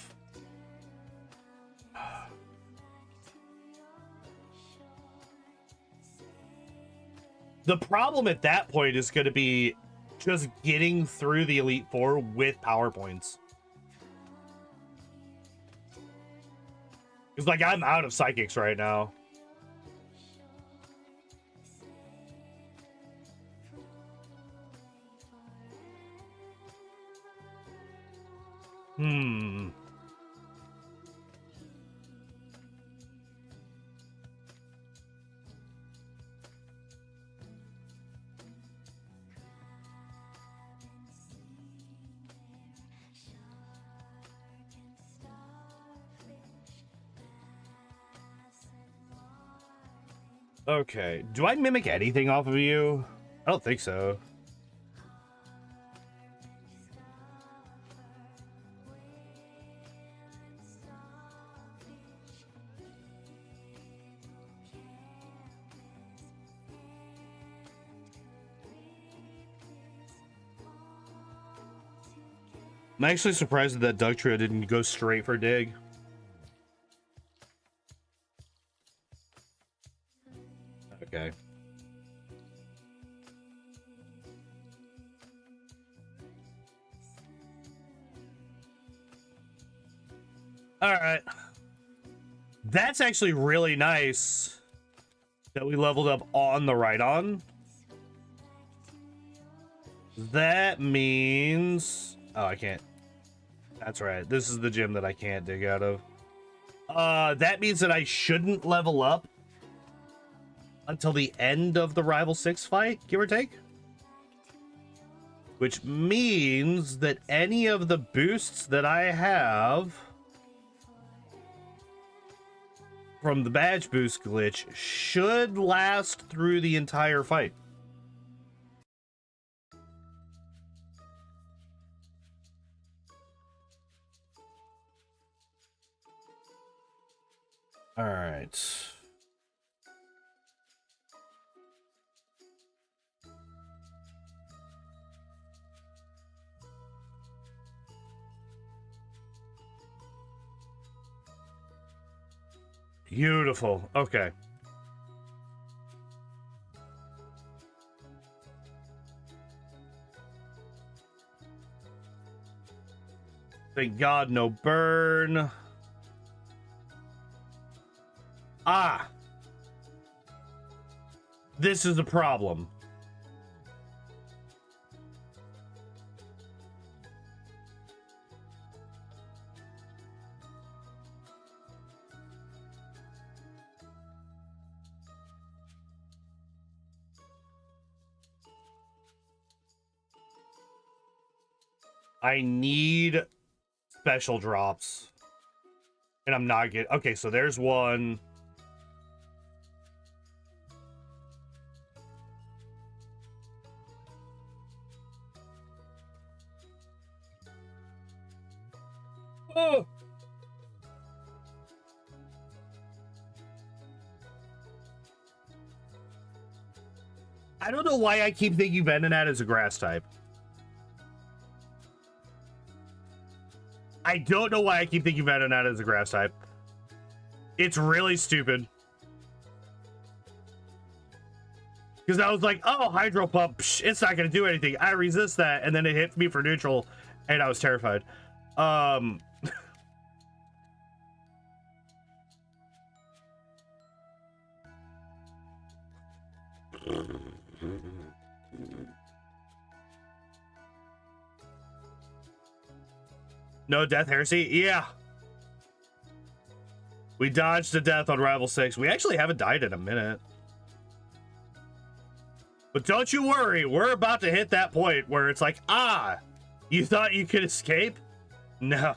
The problem at that point is going to be just getting through the Elite Four with PowerPoints. It's like I'm out of psychics right now. Okay. Do I mimic anything off of you? I don't think so. I'm actually surprised that Doug Trio didn't go straight for Dig. Okay. All right. That's actually really nice that we leveled up on the Rhydon. That means... Oh, I can't. That's right. This is the gym that I can't dig out of. That means that I shouldn't level up until the end of the Rival 6 fight, give or take. Which means that any of the boosts that I have from the badge boost glitch should last through the entire fight. All right. Beautiful. Okay. Thank God, no burn. Ah! This is a problem. I need special drops. And I'm not getting... Okay, so there's one. Oh! I don't know why I keep thinking Venonat is a grass type. I don't know why I keep thinking Venonat is a grass type. It's really stupid. Because I was like, oh, Hydro Pump, psh, it's not going to do anything. I resist that, and then it hits me for neutral, and I was terrified. No death heresy? Yeah. We dodged a death on Rival 6. We actually haven't died in a minute. But don't you worry, we're about to hit that point where it's like, ah, you thought you could escape? No.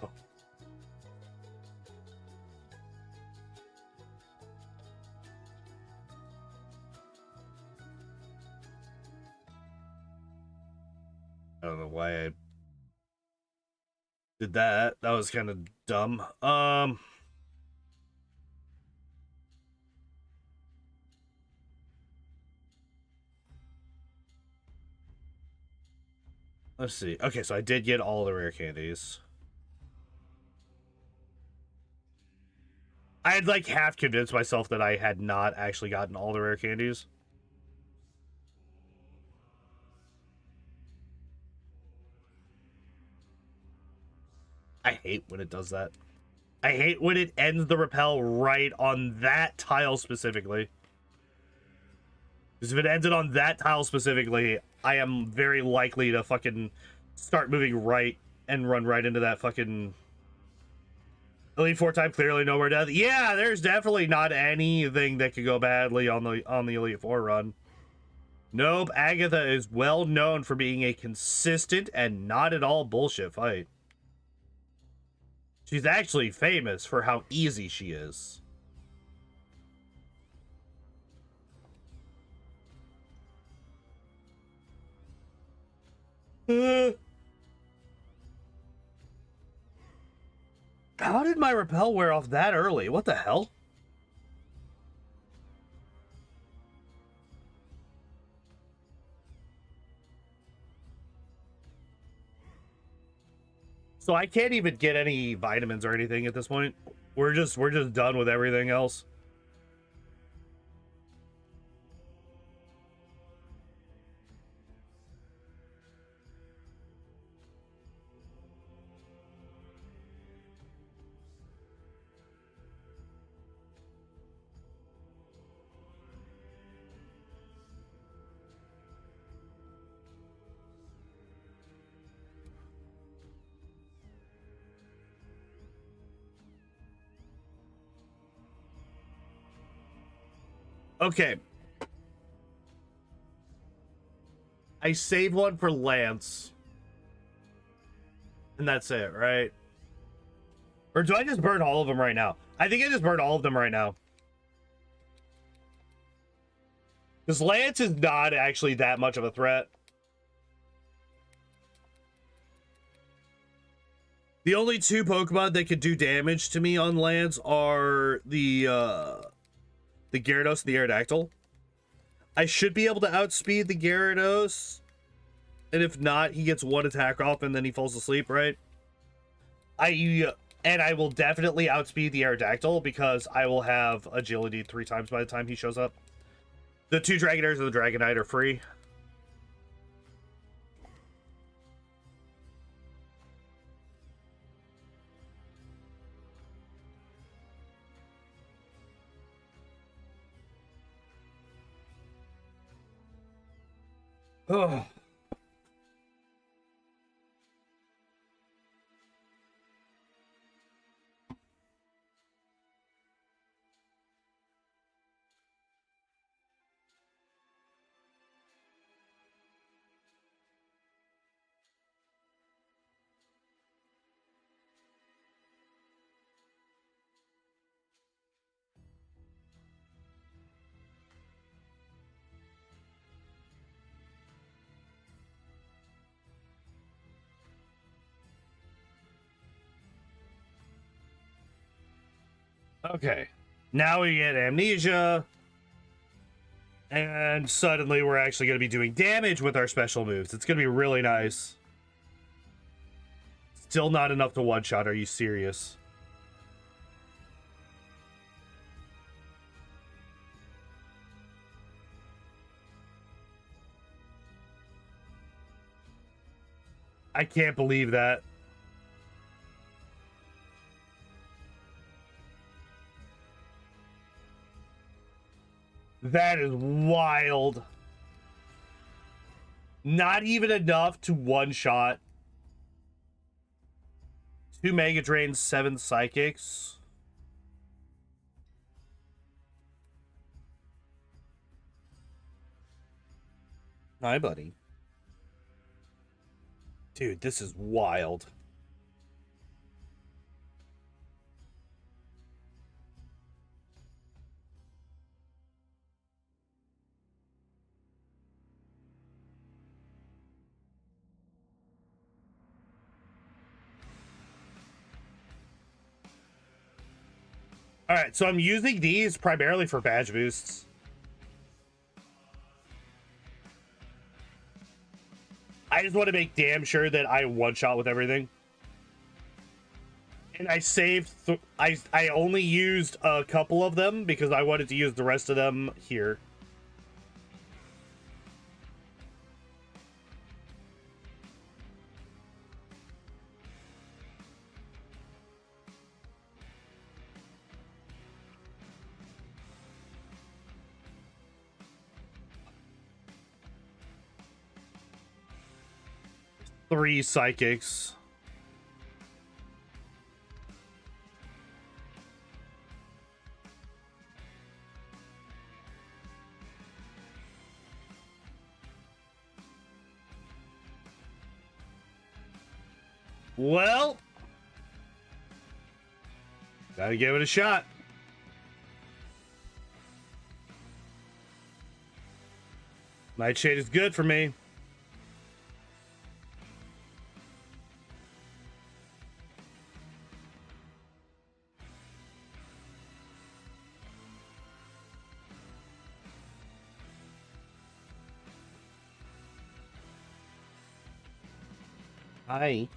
I don't know why I did that. That was kind of dumb. Let's see. Okay, so I did get all the rare candies. I had like half convinced myself that I had not actually gotten all the rare candies. I hate when it does that. I hate when it ends the repel right on that tile specifically. Because if it ended on that tile specifically, I am very likely to fucking start moving right and run right into that fucking Elite Four type. Clearly nowhere death. Yeah, there's definitely not anything that could go badly on the Elite Four run. Nope, Agatha is well known for being a consistent and not at all bullshit fight. She's actually famous for how easy she is. How did my repel wear off that early? What the hell? So I can't even get any vitamins or anything at this point. We're just done with everything else. Okay. I saved one for Lance. And that's it, right? Or do I just burn all of them right now? I think I just burned all of them right now. Because Lance is not actually that much of a threat. The only two Pokemon that could do damage to me on Lance are the Gyarados and the Aerodactyl. I should be able to outspeed the Gyarados. And if not, he gets one attack off and then he falls asleep, right? And I will definitely outspeed the Aerodactyl because I will have agility 3 times by the time he shows up. The 2 Dragonairs and the Dragonite are free. Oh. Okay. Now we get amnesia. And suddenly we're actually going to be doing damage with our special moves. It's going to be really nice. Still not enough to one-shot. Are you serious? I can't believe that. That is wild. Not even enough to one-shot. 2 Mega Drains, 7 Psychics. Hi, buddy. Dude, this is wild. All right, so I'm using these primarily for badge boosts. I just want to make damn sure that I one-shot with everything. And I saved... I only used a couple of them because I wanted to use the rest of them here. Three Psychics. Well, gotta give it a shot. Nightshade is good for me. Hi.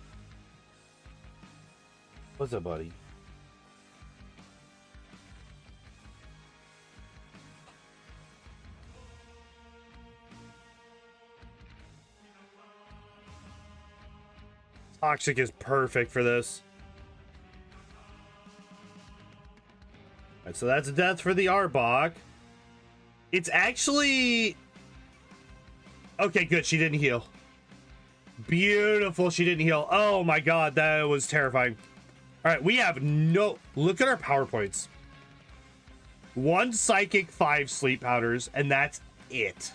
What's up, buddy? Toxic is perfect for this. Alright, so that's a death for the Arbok. It's actually... Okay, good. She didn't heal. Beautiful. She didn't heal. Oh my god, that was terrifying. Alright, we have no... Look at our PowerPoints. 1 Psychic, 5 Sleep Powders, and that's it.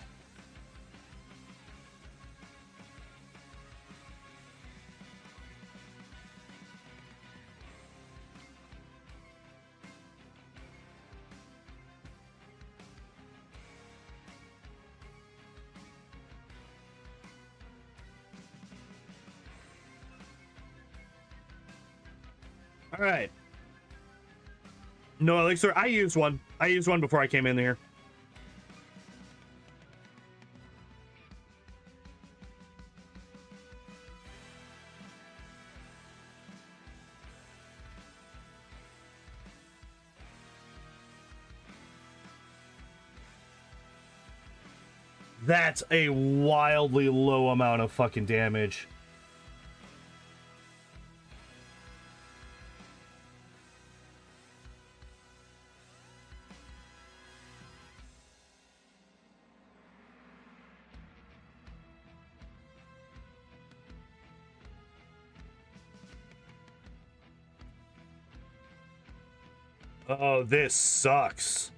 All right. No elixir. I used one. I used one before I came in here. That's a wildly low amount of fucking damage. Oh, this sucks.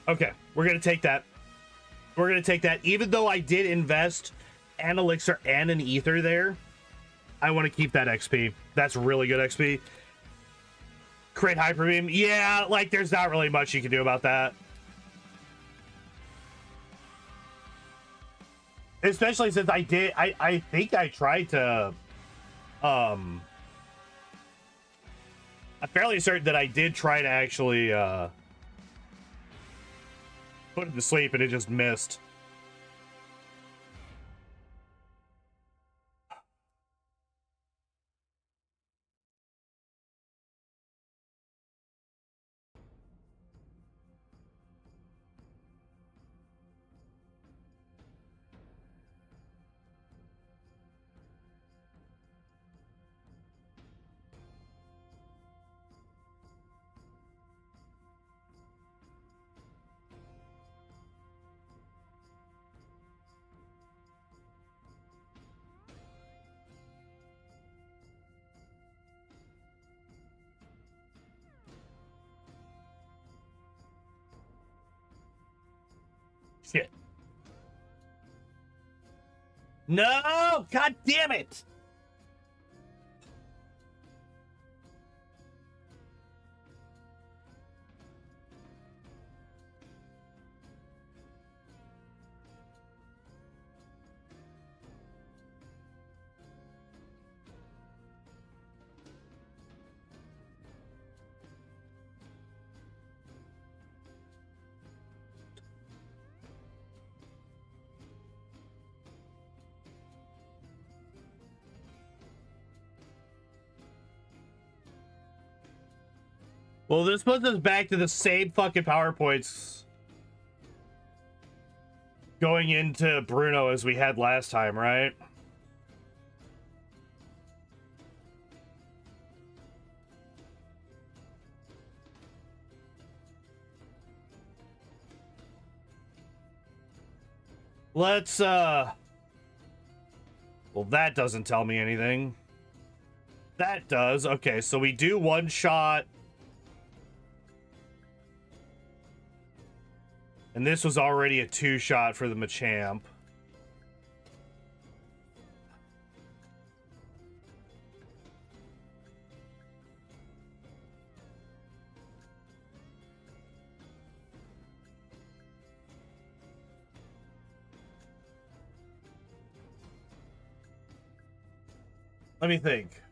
Okay, we're gonna take that. We're gonna take that. Even though I did invest an elixir and an ether there, I want to keep that XP. That's really good XP. Crit Hyper Beam. Yeah, like there's not really much you can do about that. Especially since I think I tried to I'm fairly certain that I did try to actually put it to sleep and it just missed. Shit. No! God damn it! Well, this puts us back to the same fucking PowerPoints going into Bruno as we had last time, right? Let's, well, that doesn't tell me anything. That does. Okay, so we do one shot. And this was already a 2-shot for the Machamp. Let me think.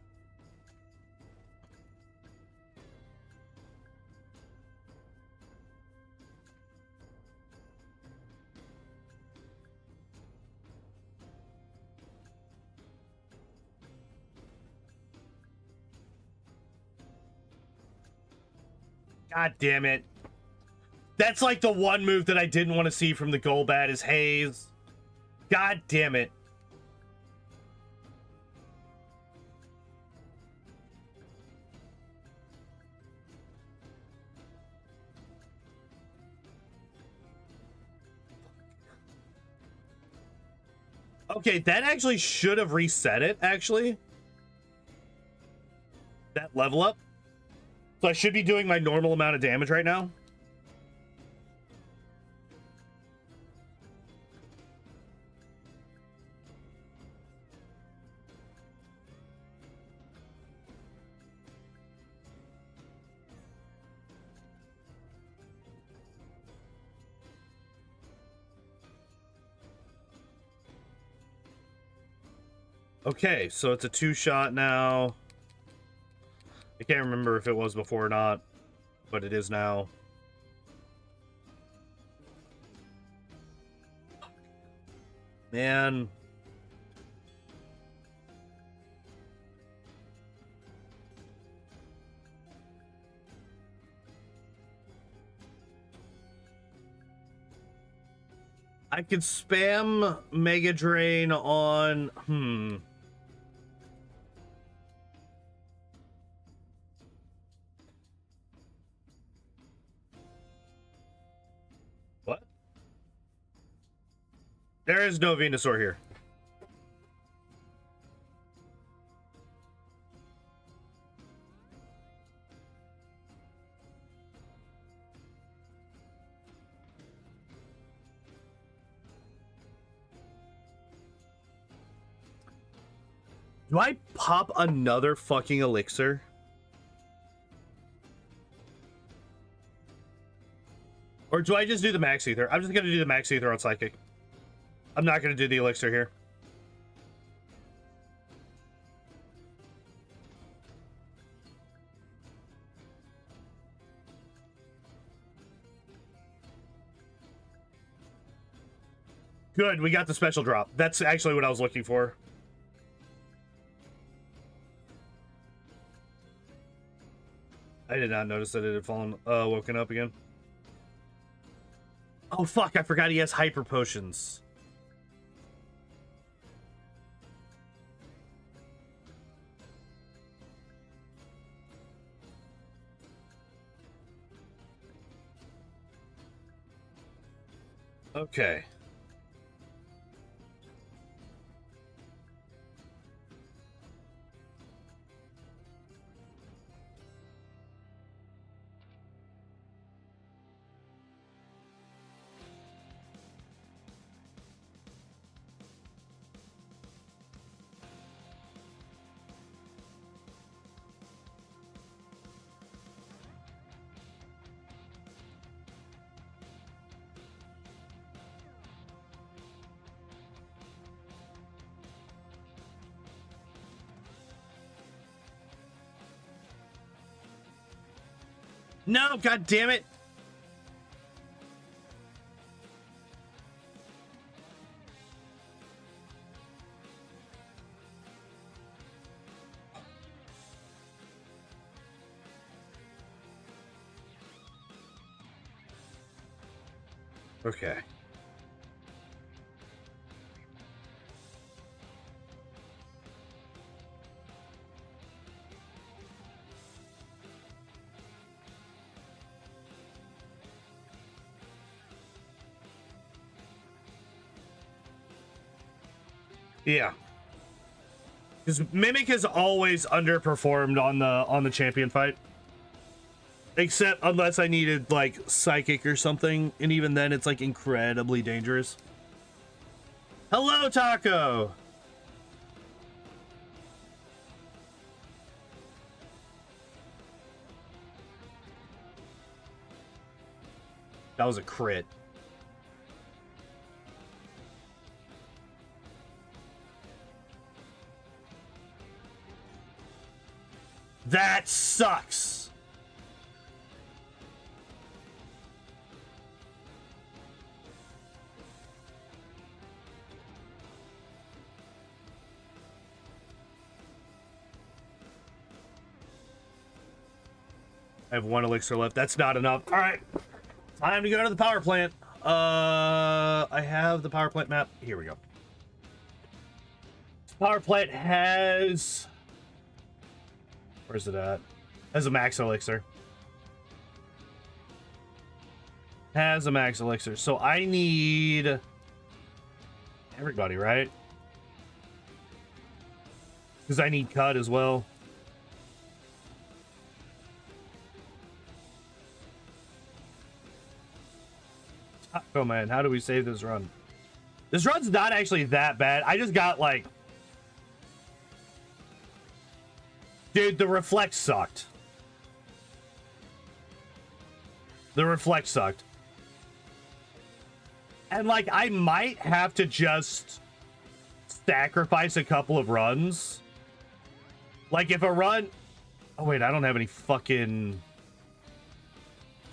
God damn it. That's like the one move that I didn't want to see from the Golbat is Haze. God damn it. Okay, that actually should have reset it, actually. That level up. So I should be doing my normal amount of damage right now. Okay, so it's a 2-shot now. I can't remember if it was before or not, but it is now. Man. I could spam Mega Drain on... There is no Venusaur here. Do I pop another fucking elixir? Or do I just do the max ether? I'm just gonna do the max ether on psychic. I'm not gonna do the elixir here. Good, we got the special drop. That's actually what I was looking for. I did not notice that it had fallen, woken up again. Oh fuck, I forgot he has hyper potions. Okay. No, god damn it. Okay. Yeah. Because Mimic has always underperformed on the champion fight. Except unless I needed like Psychic or something, and even then it's like incredibly dangerous. Hello, Taco! That was a crit. That sucks. I have one elixir left. That's not enough. All right. Time to go to the power plant. I have the power plant map. Here we go. Power plant has... Where's it at? Has a max elixir. Has a max elixir. So I need everybody, right? Because I need cut as well. Oh man, how do we save this run? This run's not actually that bad. I just got like... Dude, the reflect sucked. The reflect sucked. And like, I might have to just sacrifice a couple of runs. Like if a run... Oh wait, I don't have any fucking...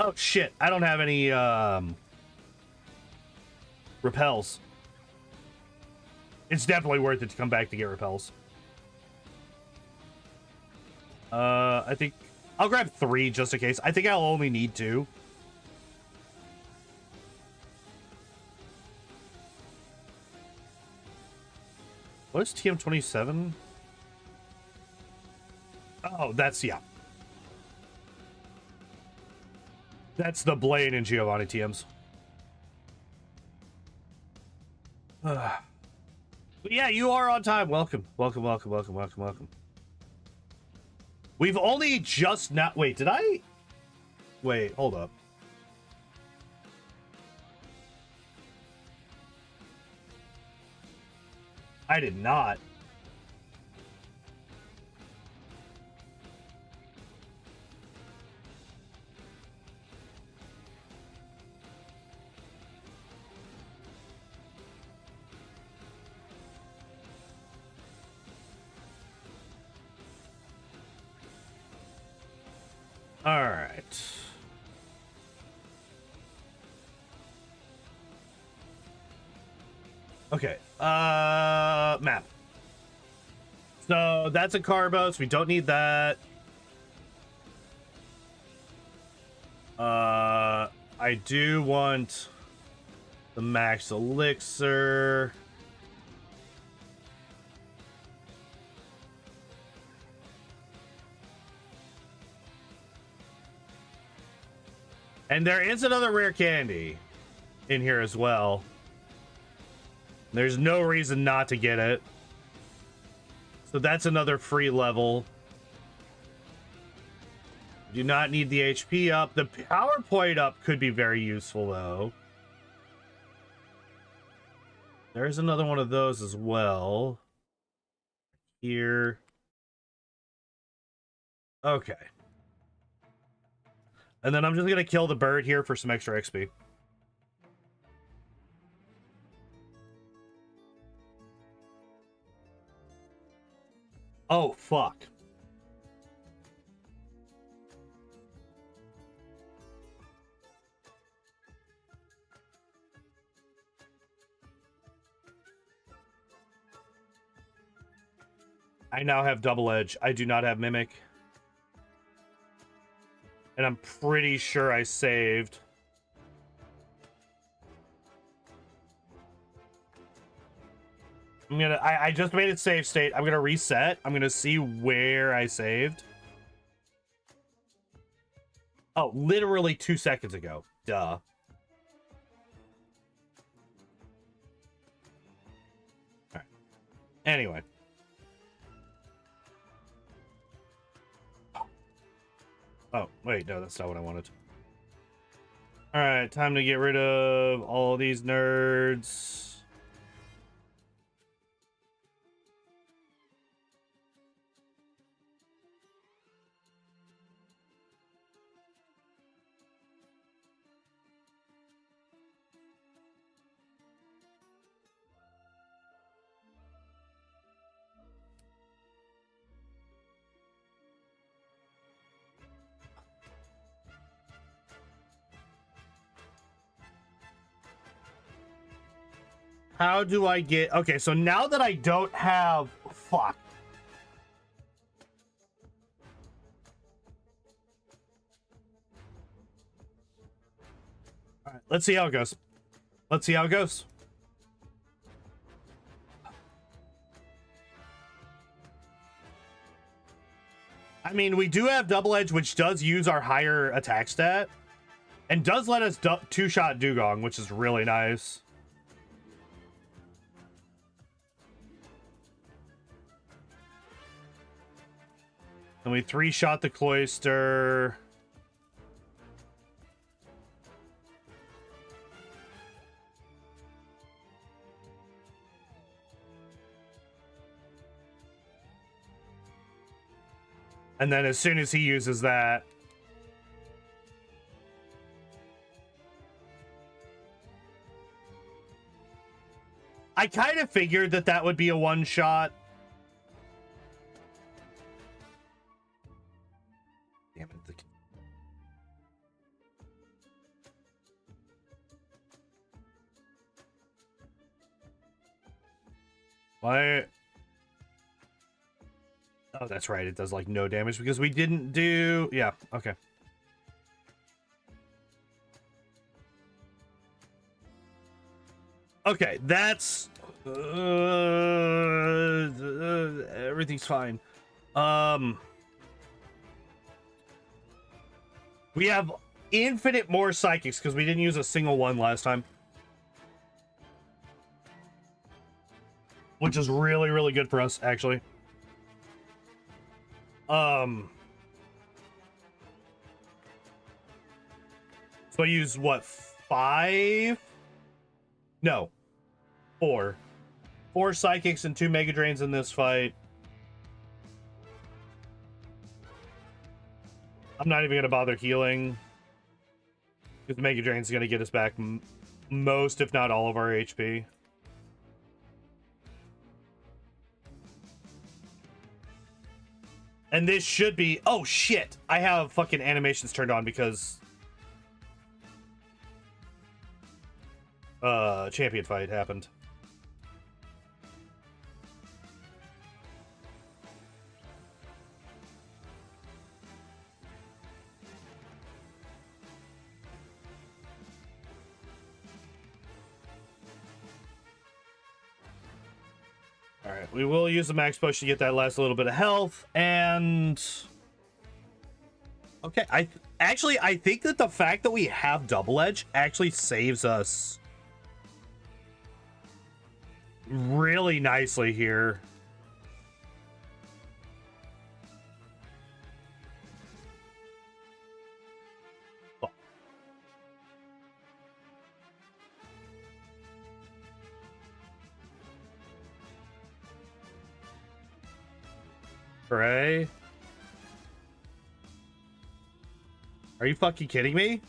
Oh shit, I don't have any repels. It's definitely worth it to come back to get repels. I think I'll grab 3 just in case. I think I'll only need 2. What is TM27? Oh, that's, yeah. That's the Blaine and Giovanni TMs. But yeah, you are on time. Welcome. Welcome, welcome, welcome, welcome, welcome. We've only just now... Wait, did I... Wait, hold up. I did not. All right. Okay. Map. So that's a Carbos. We don't need that. I do want the max elixir. And there is another rare candy in here as well. There's no reason not to get it. So that's another free level. Do not need the HP up. The PowerPoint up could be very useful, though. There's another one of those as well. Here. Okay. And then I'm just going to kill the bird here for some extra XP. Oh, fuck. I now have double edge. I do not have mimic. And I'm pretty sure I saved. I just made it save state. I'm gonna reset. I'm gonna see where I saved. Oh, literally 2 seconds ago. Duh. All right. Anyway. Oh, wait, no, that's not what I wanted. All right, time to get rid of all these nerds. How do I get... Okay, so now that I don't have... Fuck. All right, let's see how it goes. Let's see how it goes. I mean, we do have double edge, which does use our higher attack stat. And does let us two-shot Dugong, which is really nice. Then we three-shot the Cloyster. And then as soon as he uses that... I kind of figured that that would be a one-shot. Damn it. Why? Oh, that's right. It does like no damage because we didn't do... Yeah, okay. Okay, that's... everything's fine. We have infinite more psychics because we didn't use a single one last time. which is really, really good for us, actually. So I use what, 5? No, 4. 4 Psychics and 2 Mega Drains in this fight. I'm not even gonna bother healing, because Mega Drain's gonna get us back most, if not all, of our HP. And this should be... Oh, shit! I have fucking animations turned on because... champion fight happened. Alright, we will use the max push to get that last little bit of health, and... Okay, I think that the fact that we have Double Edge actually saves us really nicely here. Hooray. Are you fucking kidding me?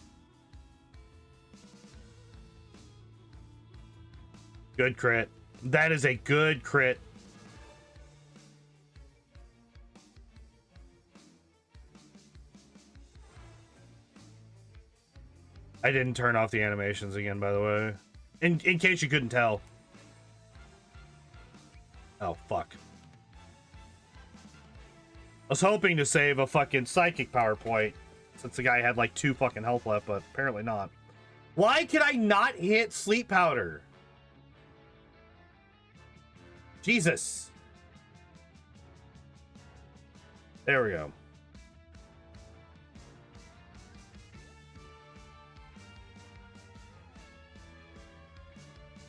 Good crit. That is a good crit. I didn't turn off the animations again, by the way. In case you couldn't tell. Oh, fuck. I was hoping to save a fucking psychic power point, since the guy had like 2 fucking health left, but apparently not. Why can I not hit sleep powder? Jesus. There we go.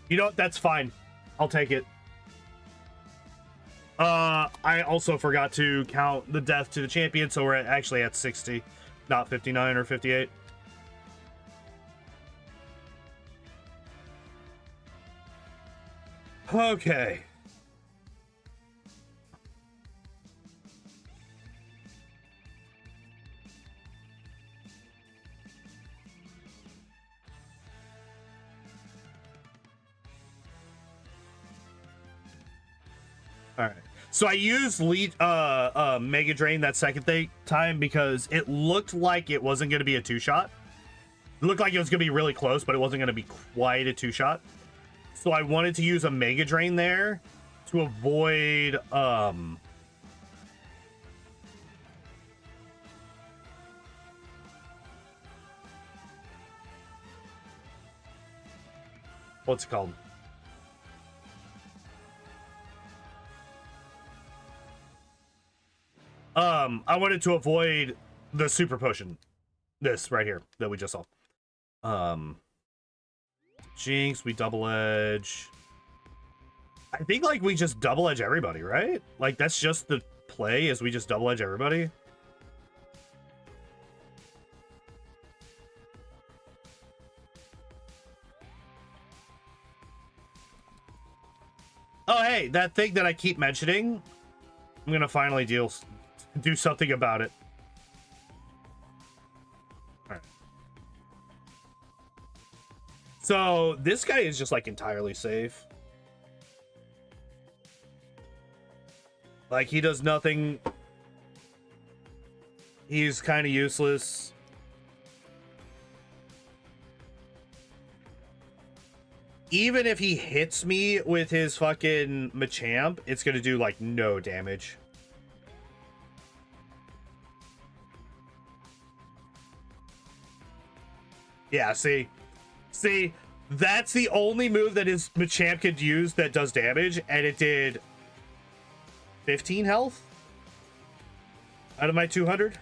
You know what? That's fine. I'll take it. I also forgot to count the death to the champion, so we're actually at 60, not 59 or 58. Okay. All right. So I used Mega Drain that second time because it looked like it wasn't going to be a 2-shot. It looked like it was going to be really close, but it wasn't going to be quite a 2-shot. So I wanted to use a Mega Drain there to avoid what's it called? I wanted to avoid the super potion. This right here that we just saw. Jinx, we double edge. I think like we just double edge everybody, right? Like that's just the play, is we just double edge everybody. Oh, hey, that thing that I keep mentioning, I'm gonna finally do something about it. All right. So this guy is just like entirely safe. Like he does nothing. He's kind of useless. Even if he hits me with his fucking Machamp, it's gonna do like no damage. Yeah, see, that's the only move that his Machamp could use that does damage, and it did 15 health out of my 200.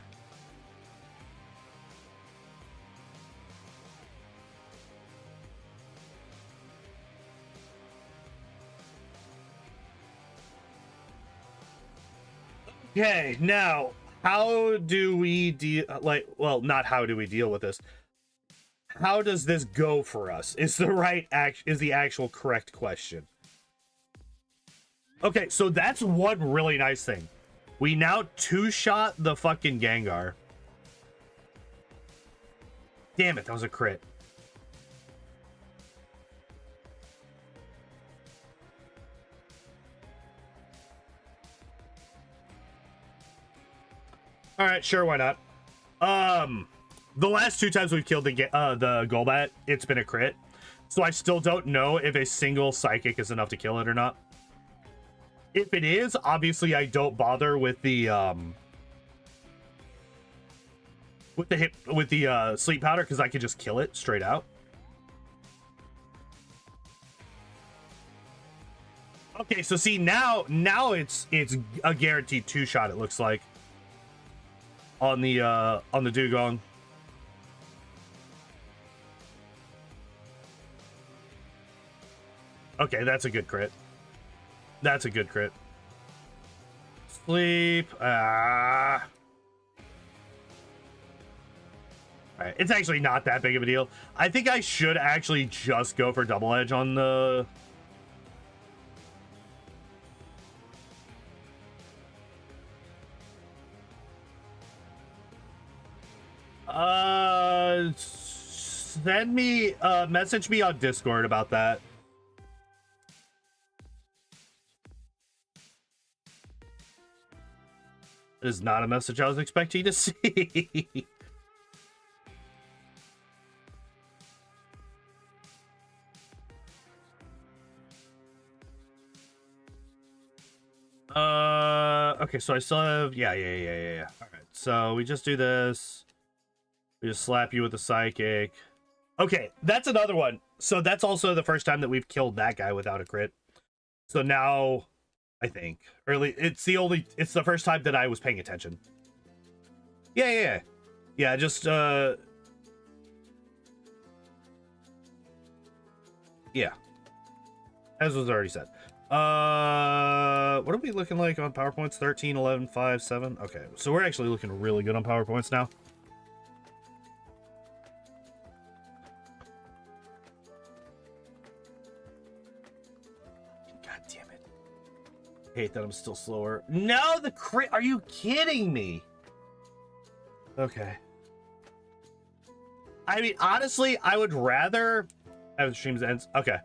Okay, now how do we deal? Like, well, not how do we deal with this? How does this go for us? Is the actual correct question? Okay, so that's one really nice thing. We now two-shot the fucking Gengar. Damn it, that was a crit. All right, sure, why not? The last two times we've killed the Golbat, it's been a crit. So I still don't know if a single Psychic is enough to kill it or not. If it is, obviously I don't bother with the sleep powder because I could just kill it straight out. Okay, so see now it's a guaranteed two-shot, it looks like. On the Dugong. Okay, that's a good crit. That's a good crit. Sleep. Alright, it's actually not that big of a deal. I think I should actually just go for double edge on the... Send me, message me on Discord about that. It is not a message I was expecting to see. Okay, so I still have, yeah. All right, so we just do this. We just slap you with a Psychic. Okay, that's another one. So that's also the first time that we've killed that guy without a crit. So now, I think, it's the first time that I was paying attention. Yeah, just, yeah. As was already said. What are we looking like on PowerPoints? 13, 11, 5, 7? Okay, so we're actually looking really good on PowerPoints now. Hate that I'm still slower. No, the crit. Are you kidding me? Okay. I mean, honestly, I would rather have the streams ends. Okay.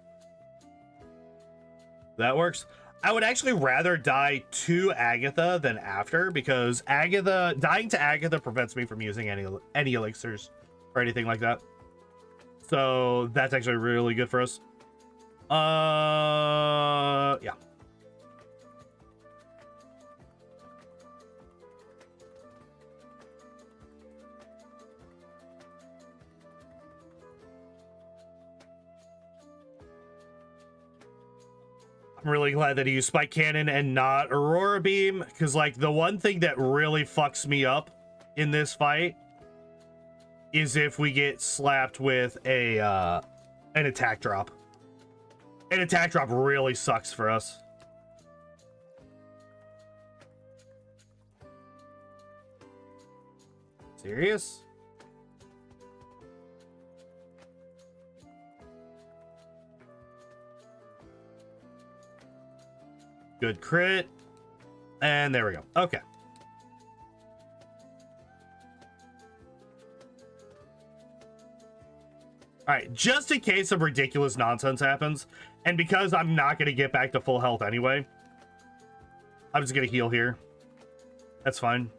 That works. I would actually rather die to Agatha than after, because dying to Agatha prevents me from using any elixirs or anything like that. So that's actually really good for us. Yeah. I'm really glad that he used Spike Cannon and not Aurora Beam, because, like, the one thing that really fucks me up in this fight is if we get slapped with an attack drop. An attack drop really sucks for us. Serious? Good crit. And there we go. Okay. All right, just in case some ridiculous nonsense happens, and because I'm not going to get back to full health anyway, I'm just going to heal here. That's fine.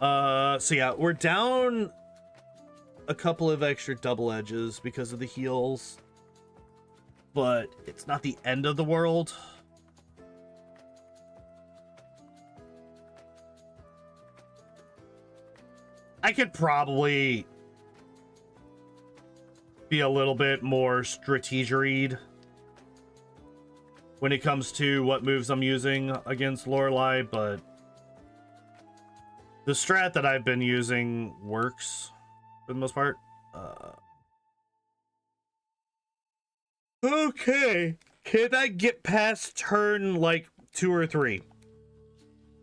So yeah, we're down a couple of extra double edges because of the heals, but it's not the end of the world. I could probably be a little bit more strategeried when it comes to what moves I'm using against Lorelei, but the strat that I've been using works for the most part. Okay, can I get past turn like 2 or 3?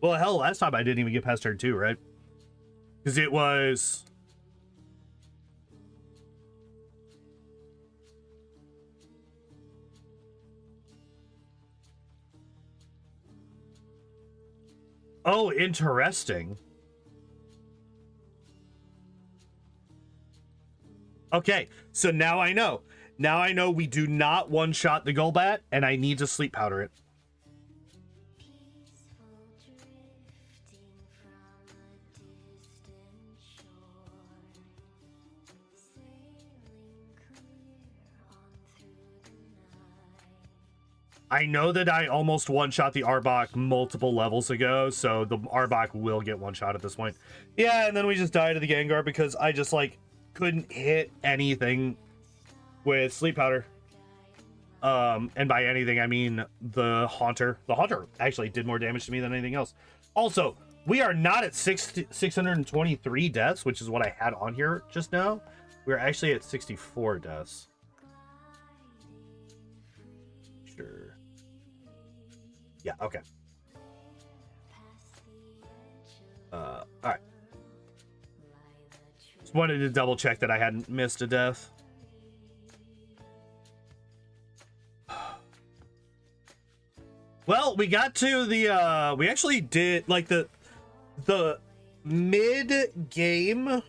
Well, hell, last time I didn't even get past turn 2, right? Because it was... Oh, interesting. Okay, so now I know. Now I know we do not one-shot the Golbat, and I need to sleep powder it. I know that I almost one-shot the Arbok multiple levels ago, so the Arbok will get one-shot at this point. Yeah, and then we just died to the Gengar because I just, like, couldn't hit anything with Sleep Powder. And by anything, I mean the Haunter. The Haunter actually did more damage to me than anything else. Also, we are not at 623 deaths, which is what I had on here just now. We're actually at 64 deaths. Sure. Yeah, okay. All right. Just wanted to double check that I hadn't missed a death. Well, we got to the we actually did like the mid game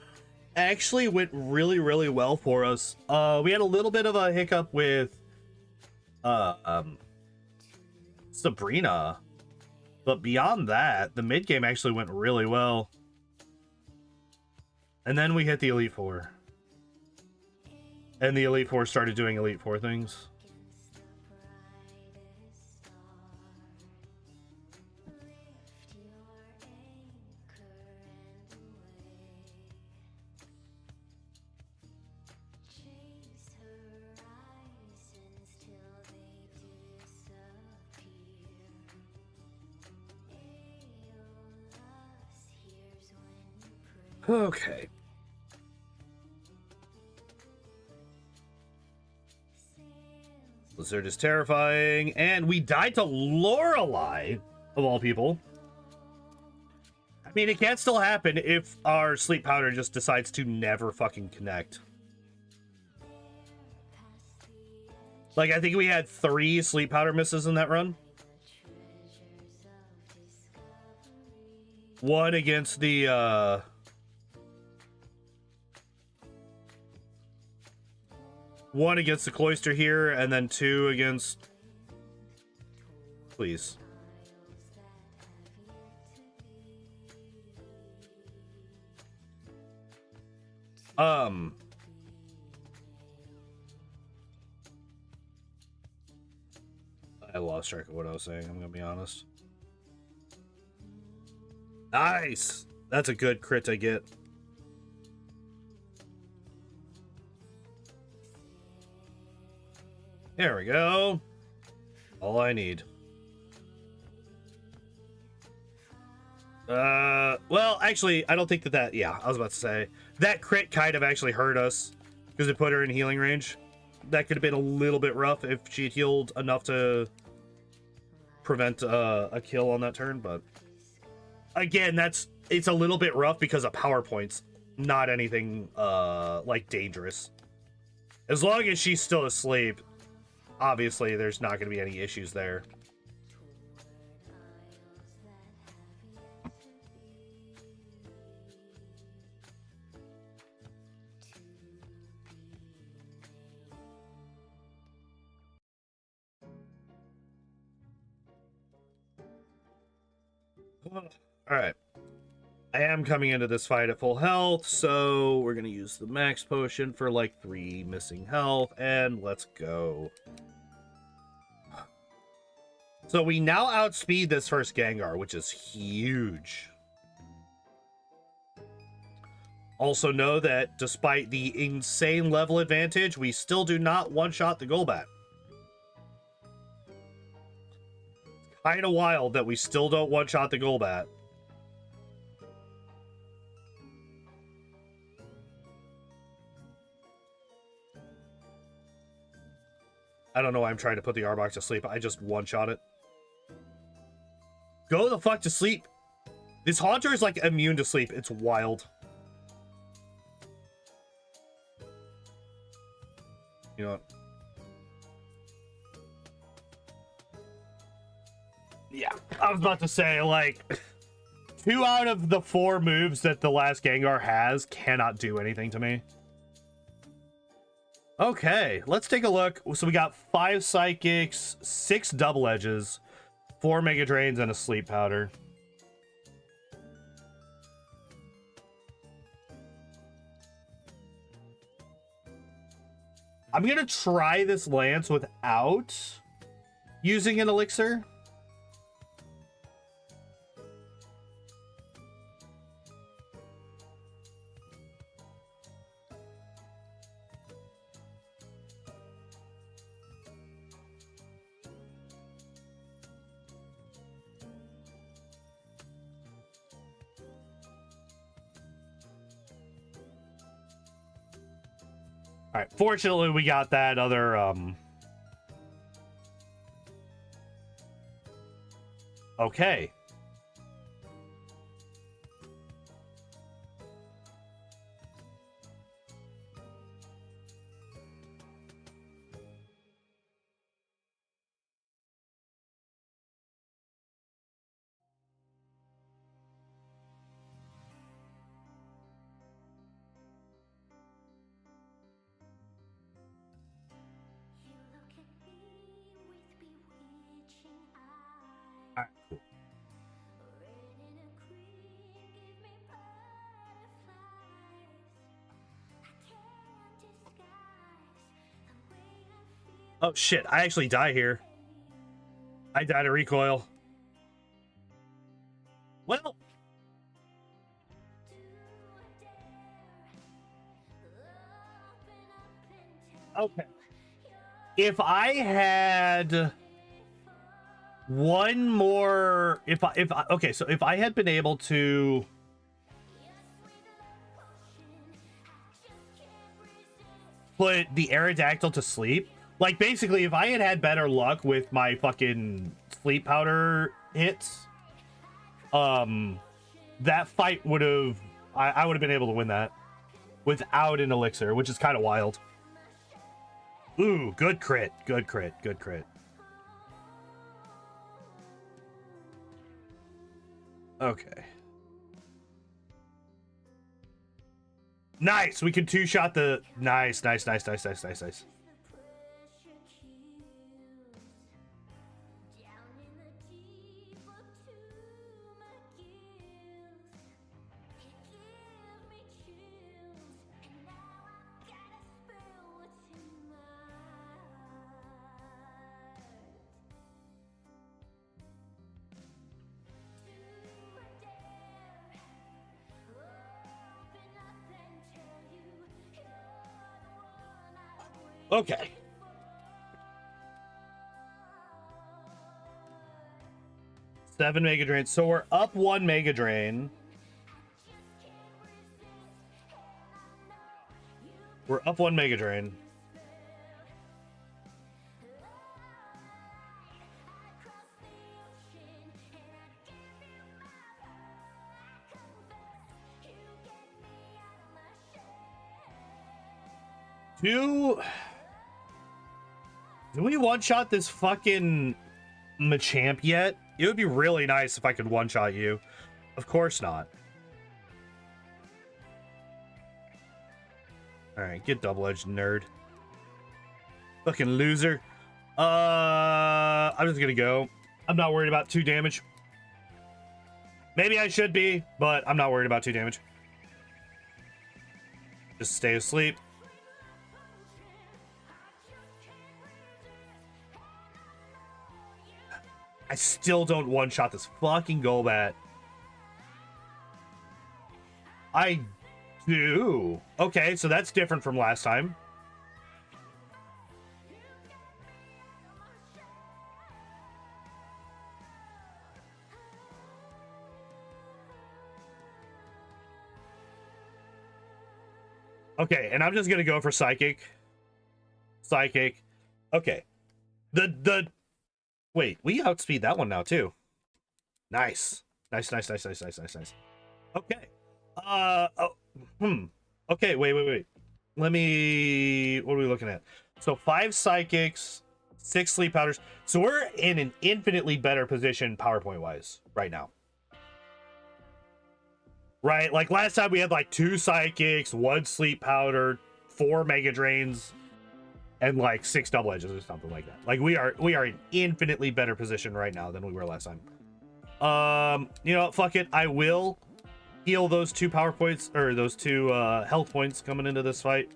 actually went really well for us. We had a little bit of a hiccup with Sabrina, but beyond that, the mid game actually went really well. And then we hit the Elite Four, and the Elite Four started doing Elite Four things. Okay. Blizzard is terrifying, and we died to Lorelei, of all people. I mean, it can still happen if our Sleep Powder just decides to never fucking connect. Like, I think we had 3 Sleep Powder misses in that run. One against the, one against the Cloister here, and then 2 against... Please. I lost track of what I was saying, I'm gonna be honest. Nice! That's a good crit to get. There we go. All I need. Well, actually, I don't think that yeah, I was about to say. That crit kind of actually hurt us because it put her in healing range. That could have been a little bit rough if she had healed enough to prevent a kill on that turn, but again, it's a little bit rough because of power points, not anything like dangerous. As long as she's still asleep, obviously there's not going to be any issues there. All right, I am coming into this fight at full health, so we're gonna use the max potion for like 3 missing health, and let's go. So we now outspeed this first Gengar, which is huge. Also know that despite the insane level advantage, we still do not one-shot the Golbat. Kind of wild that we still don't one-shot the Golbat. I don't know why I'm trying to put the Arbok to sleep. I just one-shot it. Go the fuck to sleep, This Haunter is like immune to sleep. It's wild. You know what? Yeah, I was about to say, like, 2 out of the 4 moves that the last Gengar has cannot do anything to me. Okay, let's take a look. So we got 5 Psychics, 6 Double Edges, 4 Mega Drains, and a Sleep Powder. I'm gonna try this Lance without using an Elixir. All right, fortunately we got that other okay. All right, cool. Oh shit, I actually die here. I died of recoil. Well, okay. If I had one more, okay, so if I had been able to put the Aerodactyl to sleep, like basically if I had had better luck with my fucking Sleep Powder hits, that fight would have, I would have been able to win that without an Elixir, which is kind of wild. Ooh, good crit, good crit, good crit. Okay. Nice. We can 2-shot the nice. Okay. Seven Mega Drain. So we're up 1 Mega Drain. We're up 1 Mega Drain. Do we one-shot this fucking Machamp yet? It would be really nice if I could one-shot you. Of course not. Alright, get double-edged, nerd. Fucking loser. I'm just gonna go. I'm not worried about 2 damage. Maybe I should be, but I'm not worried about 2 damage. Just stay asleep. I still don't one-shot this fucking Golbat. I do. Okay, so that's different from last time. Okay, and I'm just gonna go for Psychic. Psychic. Okay. Wait, we outspeed that one now too. Nice. Nice, nice, nice, nice, nice, nice, nice. Okay. Okay, wait. Let me... What are we looking at? So 5 psychics, 6 sleep powders. So we're in an infinitely better position PowerPoint-wise right now. Right? Like last time we had like 2 psychics, 1 sleep powder, 4 mega drains, and like 6 double edges or something like that. Like we are in infinitely better position right now than we were last time. You know what? Fuck it. I will heal those 2 power points, or those 2 health points coming into this fight.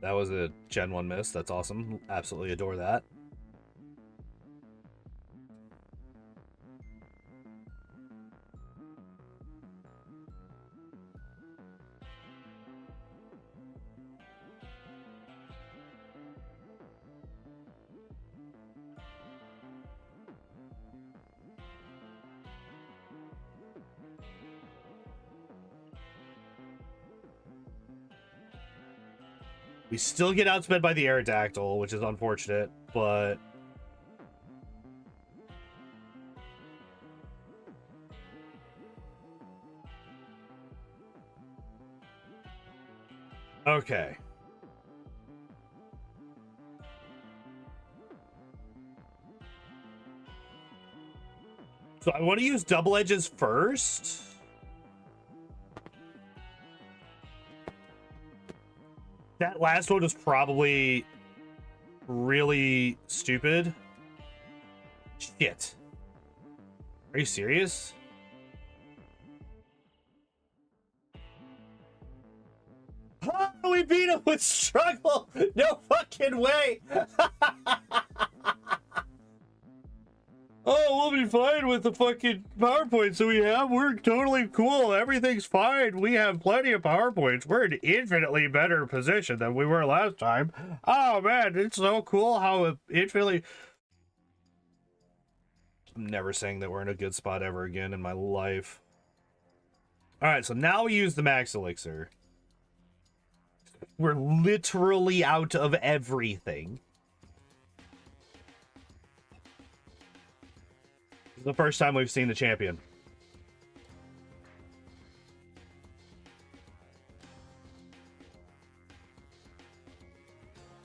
That was a Gen 1 miss. That's awesome. Absolutely adore that. We still get outsped by the Aerodactyl, which is unfortunate, but... Okay. So I want to use double edges first. That last one was probably really stupid. Shit. Are you serious? Oh, we beat him with struggle. No fucking way. Oh, we'll be fine with the fucking PowerPoints that we have. We're totally cool. Everything's fine. We have plenty of PowerPoints. We're in infinitely better position than we were last time. Oh, man, it's so cool how infinitely... I'm never saying that we're in a good spot ever again in my life. All right, so now we use the Max Elixir. We're literally out of everything. The first time we've seen the champion.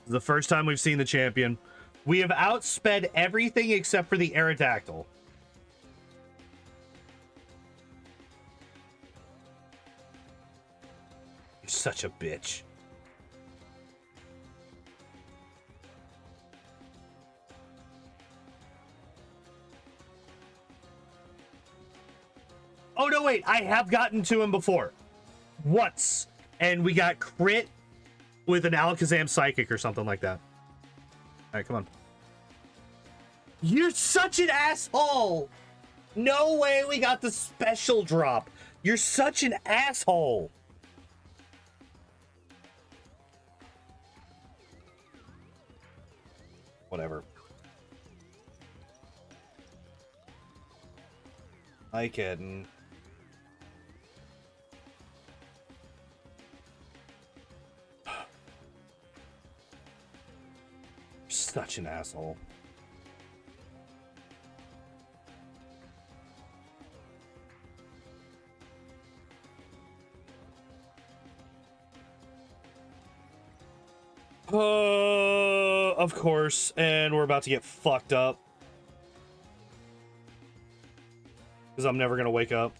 The first time we've seen the champion. We have outsped everything except for the Aerodactyl. You're such a bitch. Oh, no, wait. I have gotten to him before. Once. And we got crit with an Alakazam Psychic or something like that. All right, come on. You're such an asshole. No way we got the special drop. You're such an asshole. Whatever. I can. Such an asshole. Of course, and we're about to get fucked up. Because I'm never gonna wake up.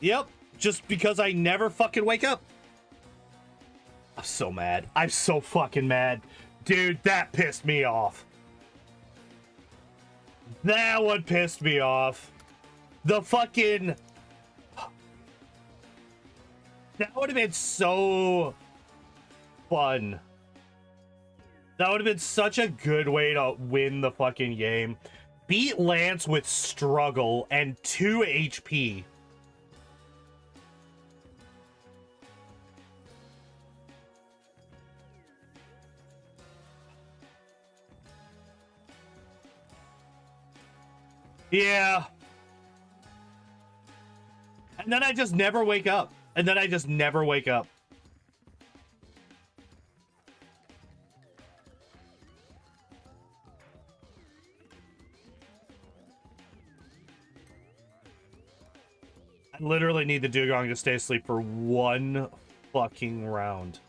Yep, just because I never fucking wake up. I'm so mad. I'm so fucking mad. Dude, that pissed me off. That one pissed me off. The fucking... That would have been so fun. That would have been such a good way to win the fucking game. Beat Lance with struggle and 2 HP. Yeah. And then I just never wake up. And then I just never wake up. I literally need the dugong to stay asleep for one fucking round.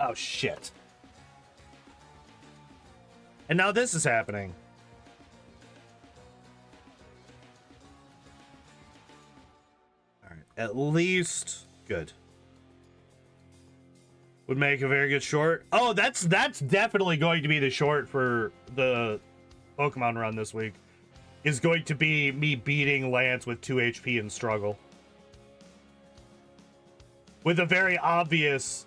Oh, shit. And now this is happening. All right, at least good. Would make a very good short. Oh, that's definitely going to be the short for the Pokemon run this week. Is going to be me beating Lance with 2 HP and struggle. With a very obvious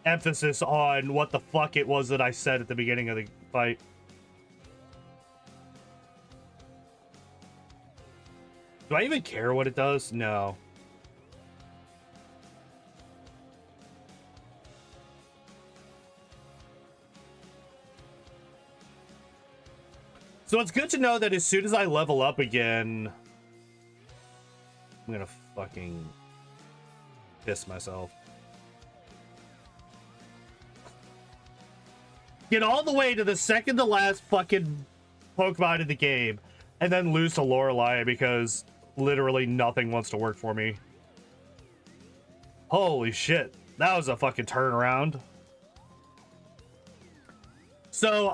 emphasis on what the fuck it was that I said at the beginning of the fight. Do I even care what it does? No. So it's good to know that as soon as I level up again, I'm gonna fucking piss myself. Get all the way to the second to last fucking Pokemon in the game, and then lose to Lorelei because literally nothing wants to work for me. Holy shit. That was a fucking turnaround. So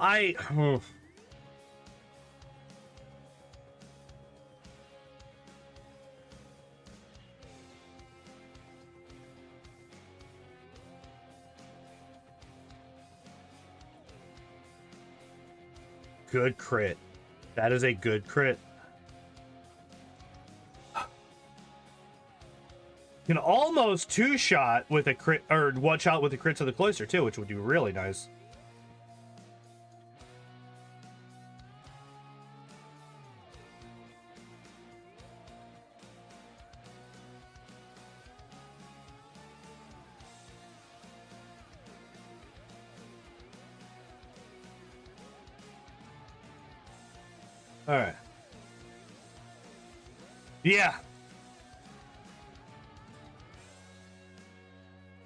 good crit. That is a good crit. Can almost two-shot with a crit, or one-shot with a crit to the cloister too, which would be really nice. All right. Yeah.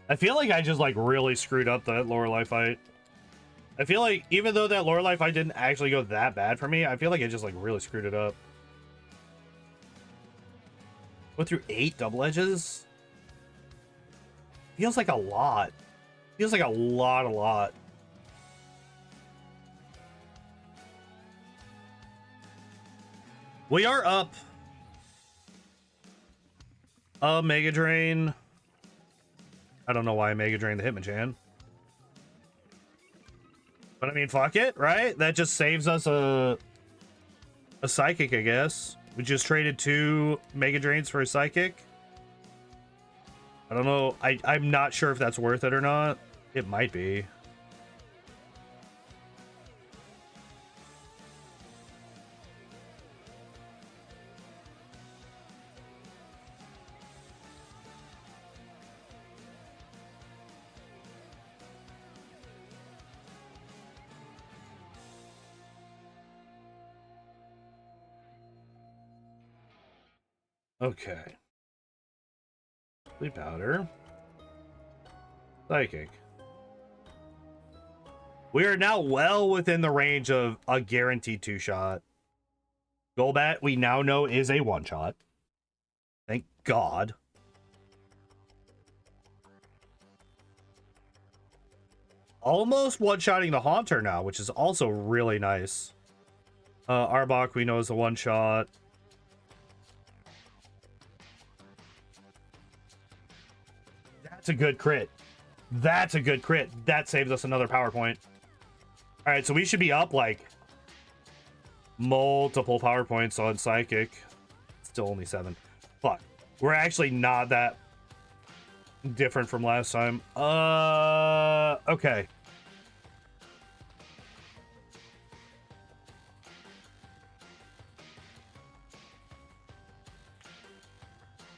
I feel like I just like really screwed up that Lorelei fight. I feel like even though that Lorelei fight didn't actually go that bad for me, I feel like I just like really screwed it up. Went through 8 double edges? Feels like a lot. Feels like a lot. We are up a Mega Drain. I don't know why I Mega Drained the Hitmonchan. But I mean, fuck it, right? That just saves us a Psychic, I guess. We just traded 2 Mega Drains for a Psychic. I don't know. I'm not sure if that's worth it or not. It might be. Okay. Sleep Powder. Psychic. We are now well within the range of a guaranteed 2-shot. Golbat, we now know, is a 1-shot. Thank God. Almost one-shotting the Haunter now, which is also really nice. Arbok, we know, is a 1-shot. That's a good crit. That's a good crit. That saves us another PowerPoint. All right, so we should be up like multiple PowerPoints on Psychic. Still only 7. Fuck. We're actually not that different from last time. Okay.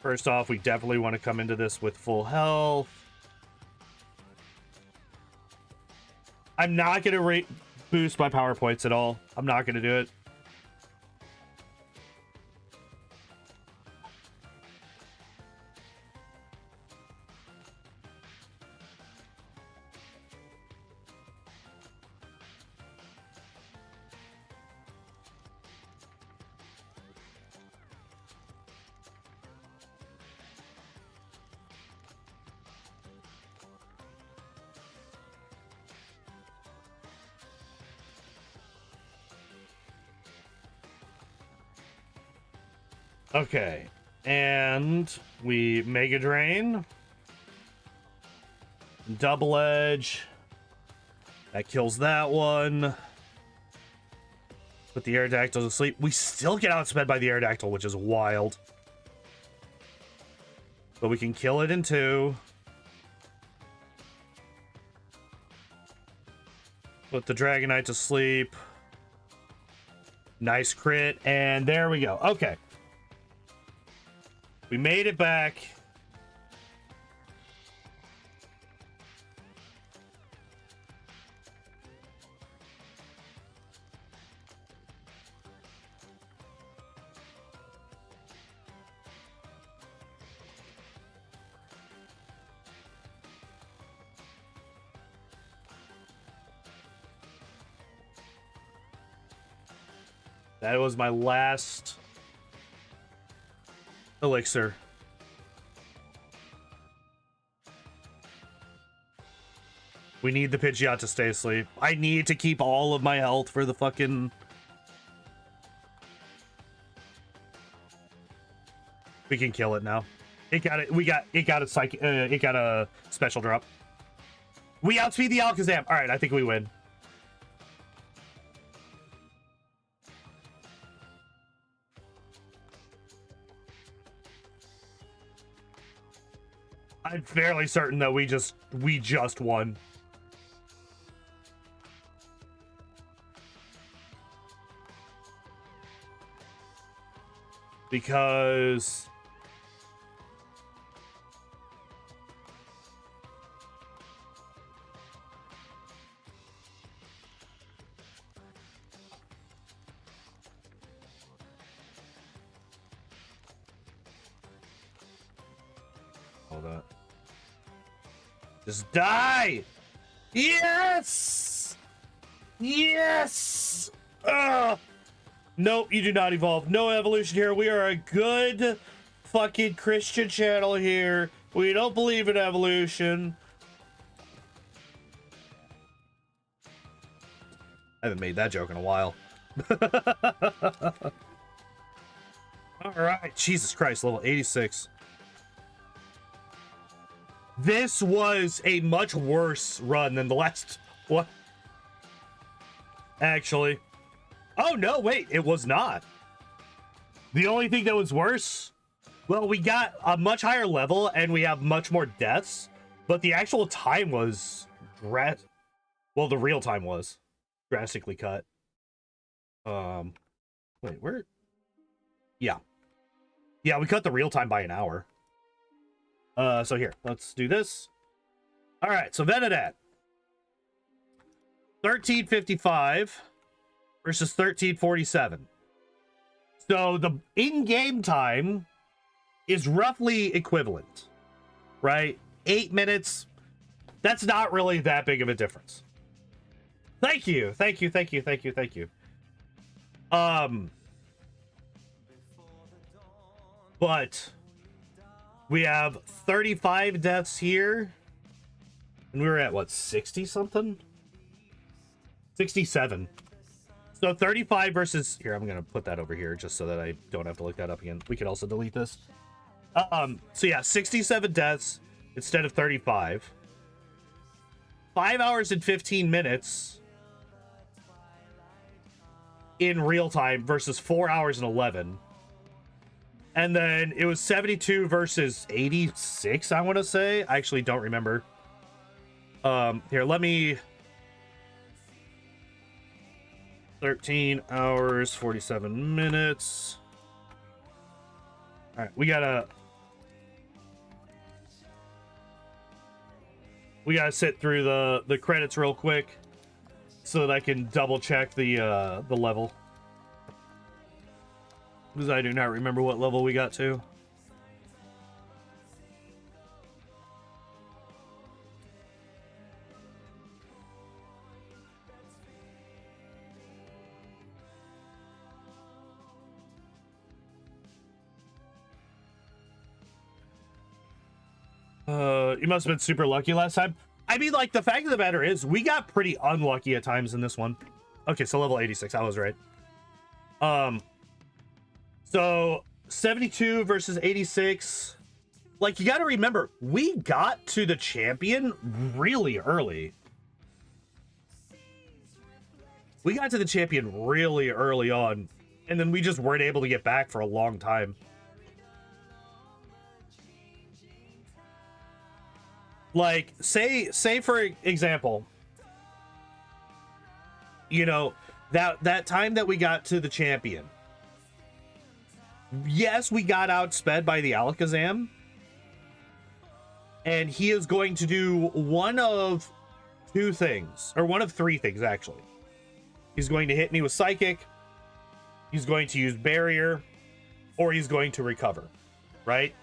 First off, we definitely want to come into this with full health. I'm not going to boost my power points at all. I'm not going to do it. Okay, and we Mega Drain. Double Edge. That kills that one. Put the Aerodactyl to sleep. We still get outsped by the Aerodactyl, which is wild. But we can kill it in 2. Put the Dragonite to sleep. Nice crit, and there we go. Okay. We made it back. That was my last elixir. We need the Pidgeot to stay asleep. I need to keep all of my health for the fucking... We can kill it now. It got it. It got a psych. It got a special drop. We outspeed the Alakazam. All right, I think we win. I'm fairly certain that we just won. Because hold on. Just die! Yes! Yes! Ugh! Nope, you do not evolve. No evolution here. We are a good fucking Christian channel here. We don't believe in evolution. I haven't made that joke in a while. Alright, Jesus Christ, level 86. This was a much worse run than the last one. Actually. Oh, no, wait, it was not. The only thing that was worse, well, we got a much higher level and we have much more deaths, but the actual time was, well, the real time was drastically cut. Wait, where? Yeah. Yeah, we cut the real time by an hour. So here, let's do this. All right, so Venonat. 1355 versus 1347. So the in-game time is roughly equivalent, right? 8 minutes. That's not really that big of a difference. Thank you. Thank you. Thank you. Thank you. Thank you. But we have 35 deaths here. And we were at what, 60 something? 67. So 35 versus here, I'm gonna put that over here just so that I don't have to look that up again. We could also delete this. So yeah, 67 deaths instead of 35. 5 hours and 15 minutes in real time versus 4 hours and 11. And then it was 72 versus 86, I want to say. I actually don't remember. Here, let me... 13 hours, 47 minutes. All right, we gotta We gotta sit through the credits real quick so that I can double check the level. Because I do not remember what level we got to. You must have been super lucky last time. I mean, like, the fact of the matter is, we got pretty unlucky at times in this one. Okay, so level 86, I was right. So 72 versus 86. Like, you gotta remember, we got to the champion really early. We got to the champion really early on, and then we just weren't able to get back for a long time. Like, say for example, you know, that time that we got to the champion. Yes, we got outsped by the Alakazam. And he is going to do one of two things, or one of three things, actually. He's going to hit me with Psychic, he's going to use Barrier, or he's going to recover, right?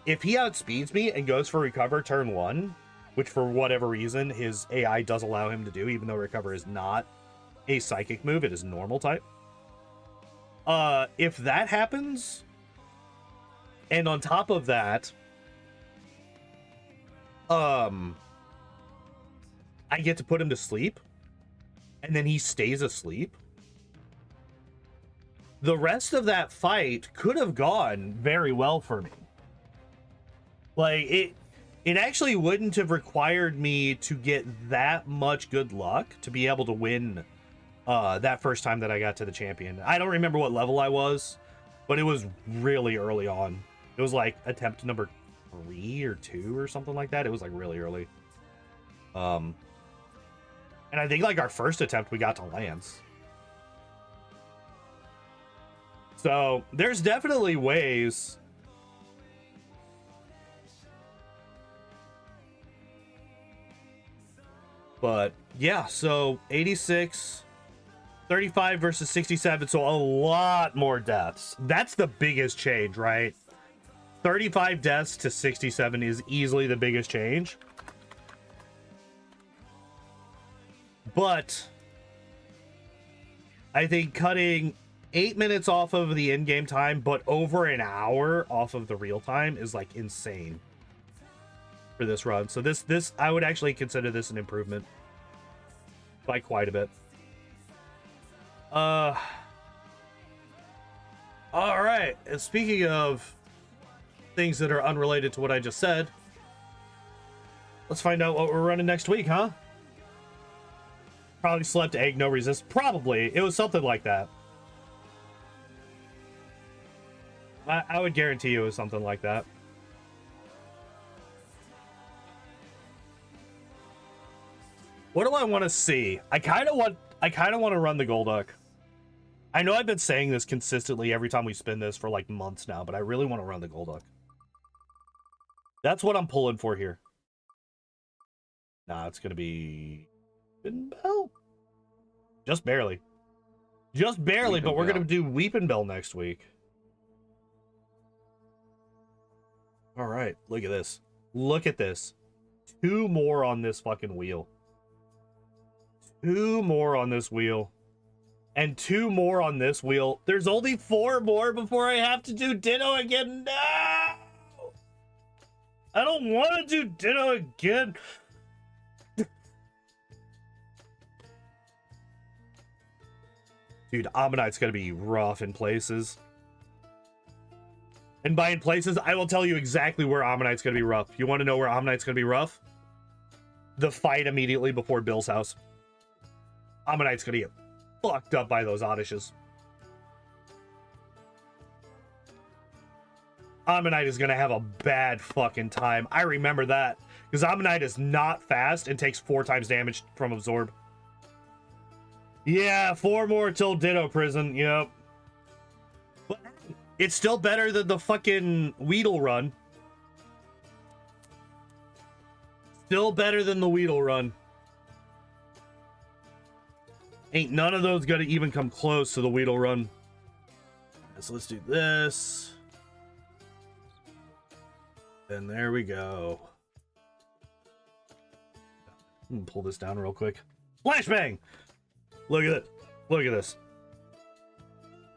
If he outspeeds me and goes for Recover turn 1, which for whatever reason his AI does allow him to do, even though Recover is not a Psychic move, it is normal type. If that happens, and on top of that, I get to put him to sleep, and then he stays asleep, the rest of that fight could have gone very well for me. Like, it actually wouldn't have required me to get that much good luck to be able to win that first time that I got to the champion. I don't remember what level I was, but it was really early on. It was like attempt number 3 or 2 or something like that. It was like really early. And I think like our first attempt we got to Lance. So there's definitely ways. But yeah, so 86, 35 versus 67, so a lot more deaths. That's the biggest change, right? 35 deaths to 67 is easily the biggest change. But I think cutting 8 minutes off of the in-game time, but over an hour off of the real time is like insane for this run. So this I would actually consider this an improvement by quite a bit. All right, and speaking of things that are unrelated to what I just said, let's find out what we're running next week, huh? Probably slept egg, no resist. Probably. It was something like that. I would guarantee you it was something like that. What do I want to see? I kind of want to run the Golduck. I know I've been saying this consistently every time we spin this for like months now, but I really want to run the Golduck. That's what I'm pulling for here. Nah, it's going to be Bell. Just barely. Just barely, but we're going to do Weepin' Bell next week. All right, look at this. Look at this. 2 more on this fucking wheel. 2 more on this wheel. And 2 more on this wheel. There's only 4 more before I have to do Ditto again. No! I don't want to do Ditto again. Dude, Ammonite's gonna be rough in places. And by in places, I will tell you exactly where Ammonite's gonna be rough. You want to know where Ammonite's gonna be rough? The fight immediately before Bill's house. Ammonite's gonna get fucked up by those Oddishes. Ammonite is gonna have a bad fucking time. I remember that. Because Ammonite is not fast and takes 4 times damage from Absorb. Yeah, 4 more till Ditto Prison. Yep. But it's still better than the fucking Weedle run. Still better than the Weedle run. Ain't none of those gonna even come close to the Weedle run. So let's do this. And there we go. I'm gonna pull this down real quick. Flashbang! Look at it. Look at this.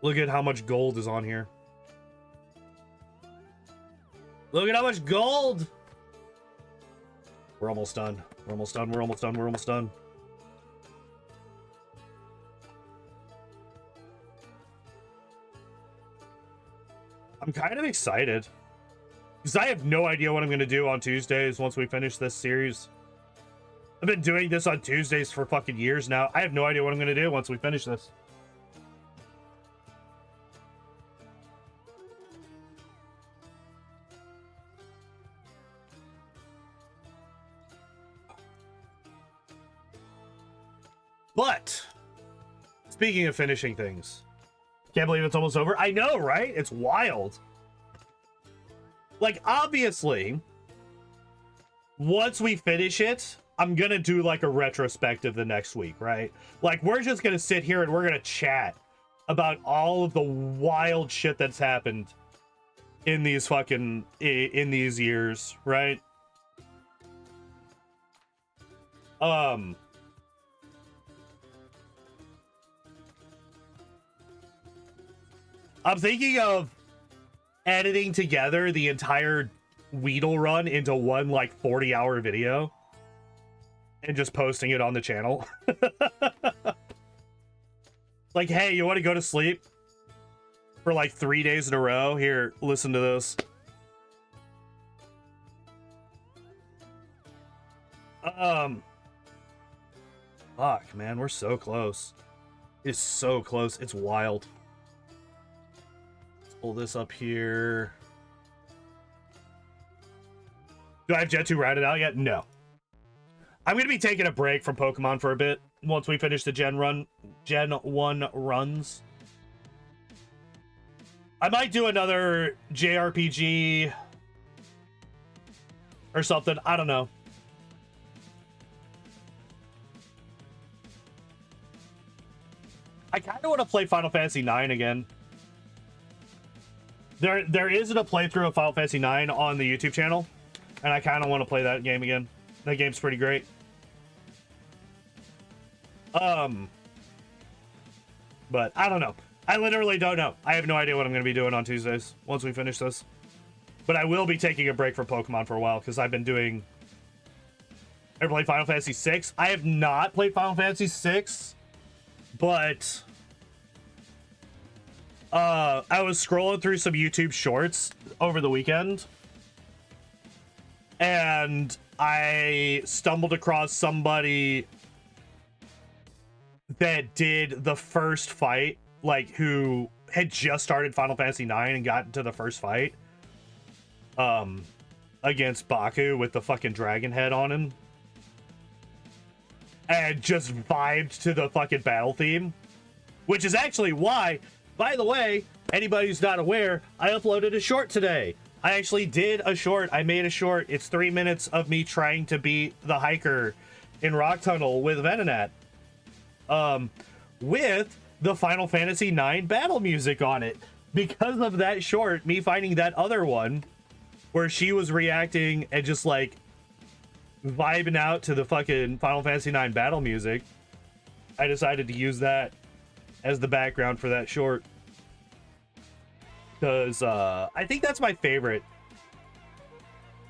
Look at how much gold is on here. Look at how much gold! We're almost done. We're almost done. We're almost done. We're almost done. I'm kind of excited. Because I have no idea what I'm going to do on Tuesdays once we finish this series. I've been doing this on Tuesdays for fucking years now. I have no idea what I'm going to do once we finish this. But, speaking of finishing things, can't believe it's almost over. I know, right? It's wild. Like, obviously, once we finish it, I'm going to do like a retrospective the next week, right? Like, we're just going to sit here and we're going to chat about all of the wild shit that's happened in these fucking, in these years, right? I'm thinking of editing together the entire Weedle run into one like 40-hour video and just posting it on the channel. Like, hey, you want to go to sleep for like 3 days in a row? Here, listen to this. Fuck, man, we're so close. It's so close. It's wild. Pull this up here. Do I have Gen 2 routed out yet? No. I'm going to be taking a break from Pokemon for a bit once we finish the Gen 1 runs. I might do another JRPG or something. I don't know. I kind of want to play Final Fantasy 9 again. There isn't a playthrough of Final Fantasy 9 on the YouTube channel, and I kind of want to play that game again. That game's pretty great. But I don't know. I literally don't know. I have no idea what I'm going to be doing on Tuesdays once we finish this. But I will be taking a break from Pokemon for a while because I've been doing... Ever played Final Fantasy 6? I have not played Final Fantasy 6, but... I was scrolling through some YouTube shorts over the weekend, and I stumbled across somebody that did the first fight, like, who had just started Final Fantasy 9 and got into the first fight, against Baku with the fucking dragon head on him, and just vibed to the fucking battle theme, which is actually why... By the way, anybody who's not aware, I uploaded a short today. I actually did a short. I made a short. It's 3 minutes of me trying to beat the hiker in Rock Tunnel with Venonat. With the Final Fantasy 9 battle music on it. Because of that short, me finding that other one where she was reacting and just like vibing out to the fucking Final Fantasy 9 battle music, I decided to use that as the background for that short, because I think that's my favorite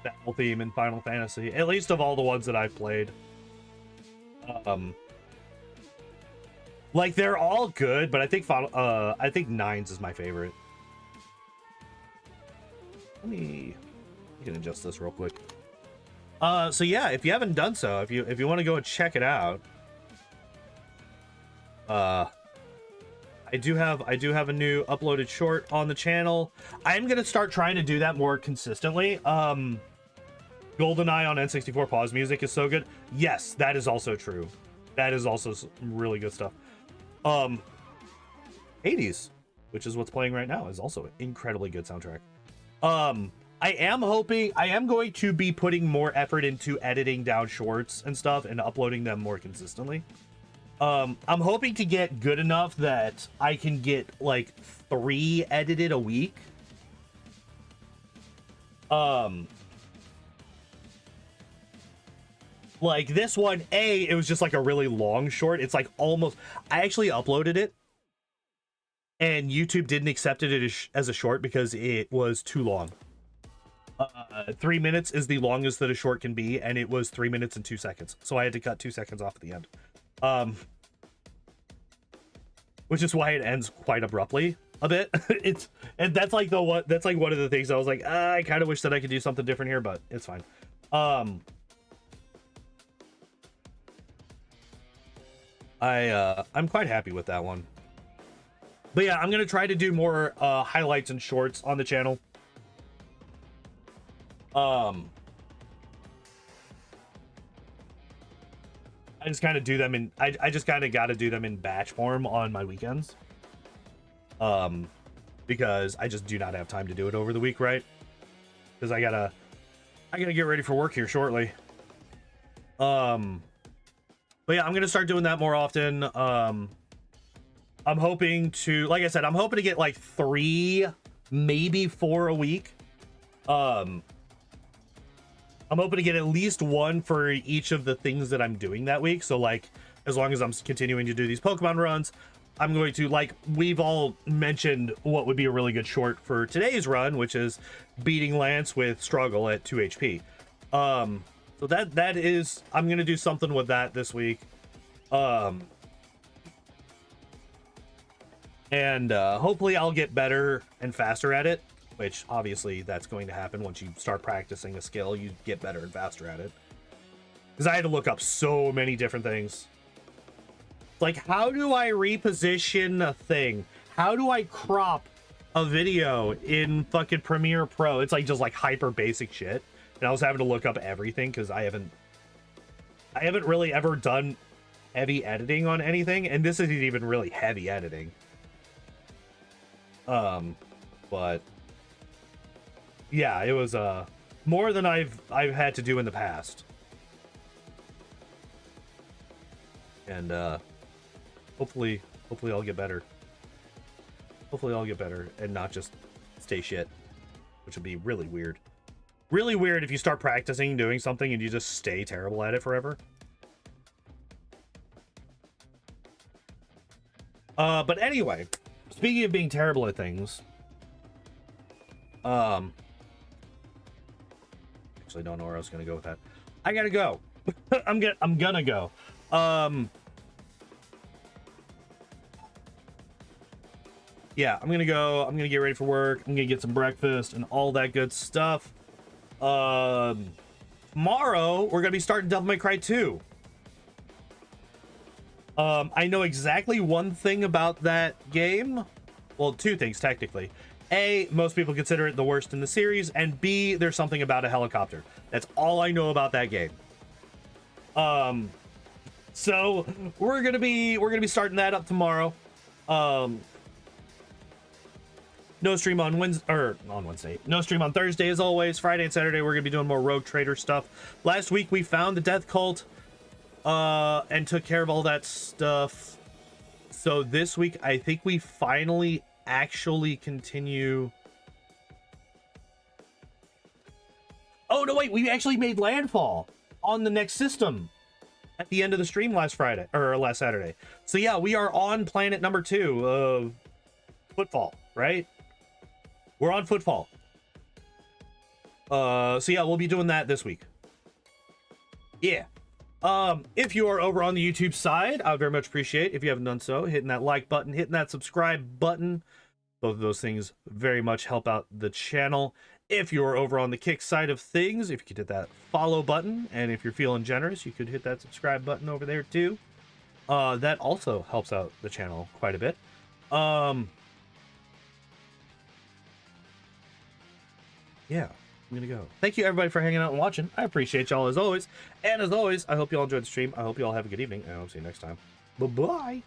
battle theme in Final Fantasy, at least of all the ones that I've played. Like, they're all good, but I think I think 9's is my favorite. You can adjust this real quick. So yeah, if you haven't done so, if you want to go and check it out, I do have a new uploaded short on the channel. I'm gonna start trying to do that more consistently. GoldenEye on N64 pause music is so good. Yes, that is also true. That is also some really good stuff. Hades, which is what's playing right now, is also an incredibly good soundtrack. I am going to be putting more effort into editing down shorts and stuff and uploading them more consistently. I'm hoping to get good enough that I can get like 3 edited a week. Like this one, it was just like a really long short. It's like almost, I actually uploaded it and YouTube didn't accept it as a short because it was too long. 3 minutes is the longest that a short can be, and it was 3 minutes and 2 seconds. So I had to cut 2 seconds off at the end. Which is why it ends quite abruptly a bit. And that's like that's like one of the things I was like, I kind of wish that I could do something different here, but it's fine. I'm quite happy with that one. But yeah, I'm gonna try to do more highlights and shorts on the channel. I just kind of do them in I just kind of got to do them in batch form on my weekends. Because I just do not have time to do it over the week, right? Because I gotta get ready for work here shortly. But yeah, I'm gonna start doing that more often. I'm hoping to, like I said, I'm hoping to get like 3, maybe 4 a week. I'm hoping to get at least 1 for each of the things that I'm doing that week. So like, as long as I'm continuing to do these Pokemon runs, I'm going to, like, we've all mentioned what would be a really good short for today's run, which is beating Lance with Struggle at 2 HP. So that is, I'm going to do something with that this week. And hopefully I'll get better and faster at it, which obviously that's going to happen once you start practicing a skill. You get better and faster at it. Because I had to look up so many different things. Like, how do I reposition a thing? How do I crop a video in fucking Premiere Pro? It's like just like hyper basic shit. And I was having to look up everything because I haven't really ever done heavy editing on anything, and this isn't even really heavy editing. But yeah, it was more than I've had to do in the past. And hopefully I'll get better. Hopefully I'll get better and not just stay shit, which would be really weird. Really weird if you start practicing doing something and you just stay terrible at it forever. But anyway, speaking of being terrible at things, actually don't know where I was gonna go with that. I gotta go. I'm gonna go. Yeah, I'm gonna go. I'm gonna get ready for work. I'm gonna get some breakfast and all that good stuff. Tomorrow we're gonna be starting Devil May Cry 2. I know exactly one thing about that game. Well, 2 things technically. A, most people consider it the worst in the series, and B, there's something about a helicopter. That's all I know about that game. So we're gonna be starting that up tomorrow. No stream on Wednesday. No stream on Thursday as always. Friday and Saturday we're gonna be doing more Rogue Trader stuff. Last week we found the Death Cult and took care of all that stuff. So this week I think we finally actually continue. Oh no, wait, we actually made landfall on the next system at the end of the stream last Saturday. So yeah, we are on planet number 2 of Footfall, right? We're on Footfall. So yeah, we'll be doing that this week. Yeah. If you are over on the YouTube side, I would very much appreciate, if you haven't done so, hitting that like button, hitting that subscribe button. Both of those things very much help out the channel. If you're over on the Kick side of things, if you could hit that follow button, and if you're feeling generous, you could hit that subscribe button over there too. That also helps out the channel quite a bit. Yeah, I'm gonna go. Thank you everybody for hanging out and watching. I appreciate y'all as always. And as always, I hope y'all enjoyed the stream. I hope y'all have a good evening, and I'll see you next time. Bye-bye.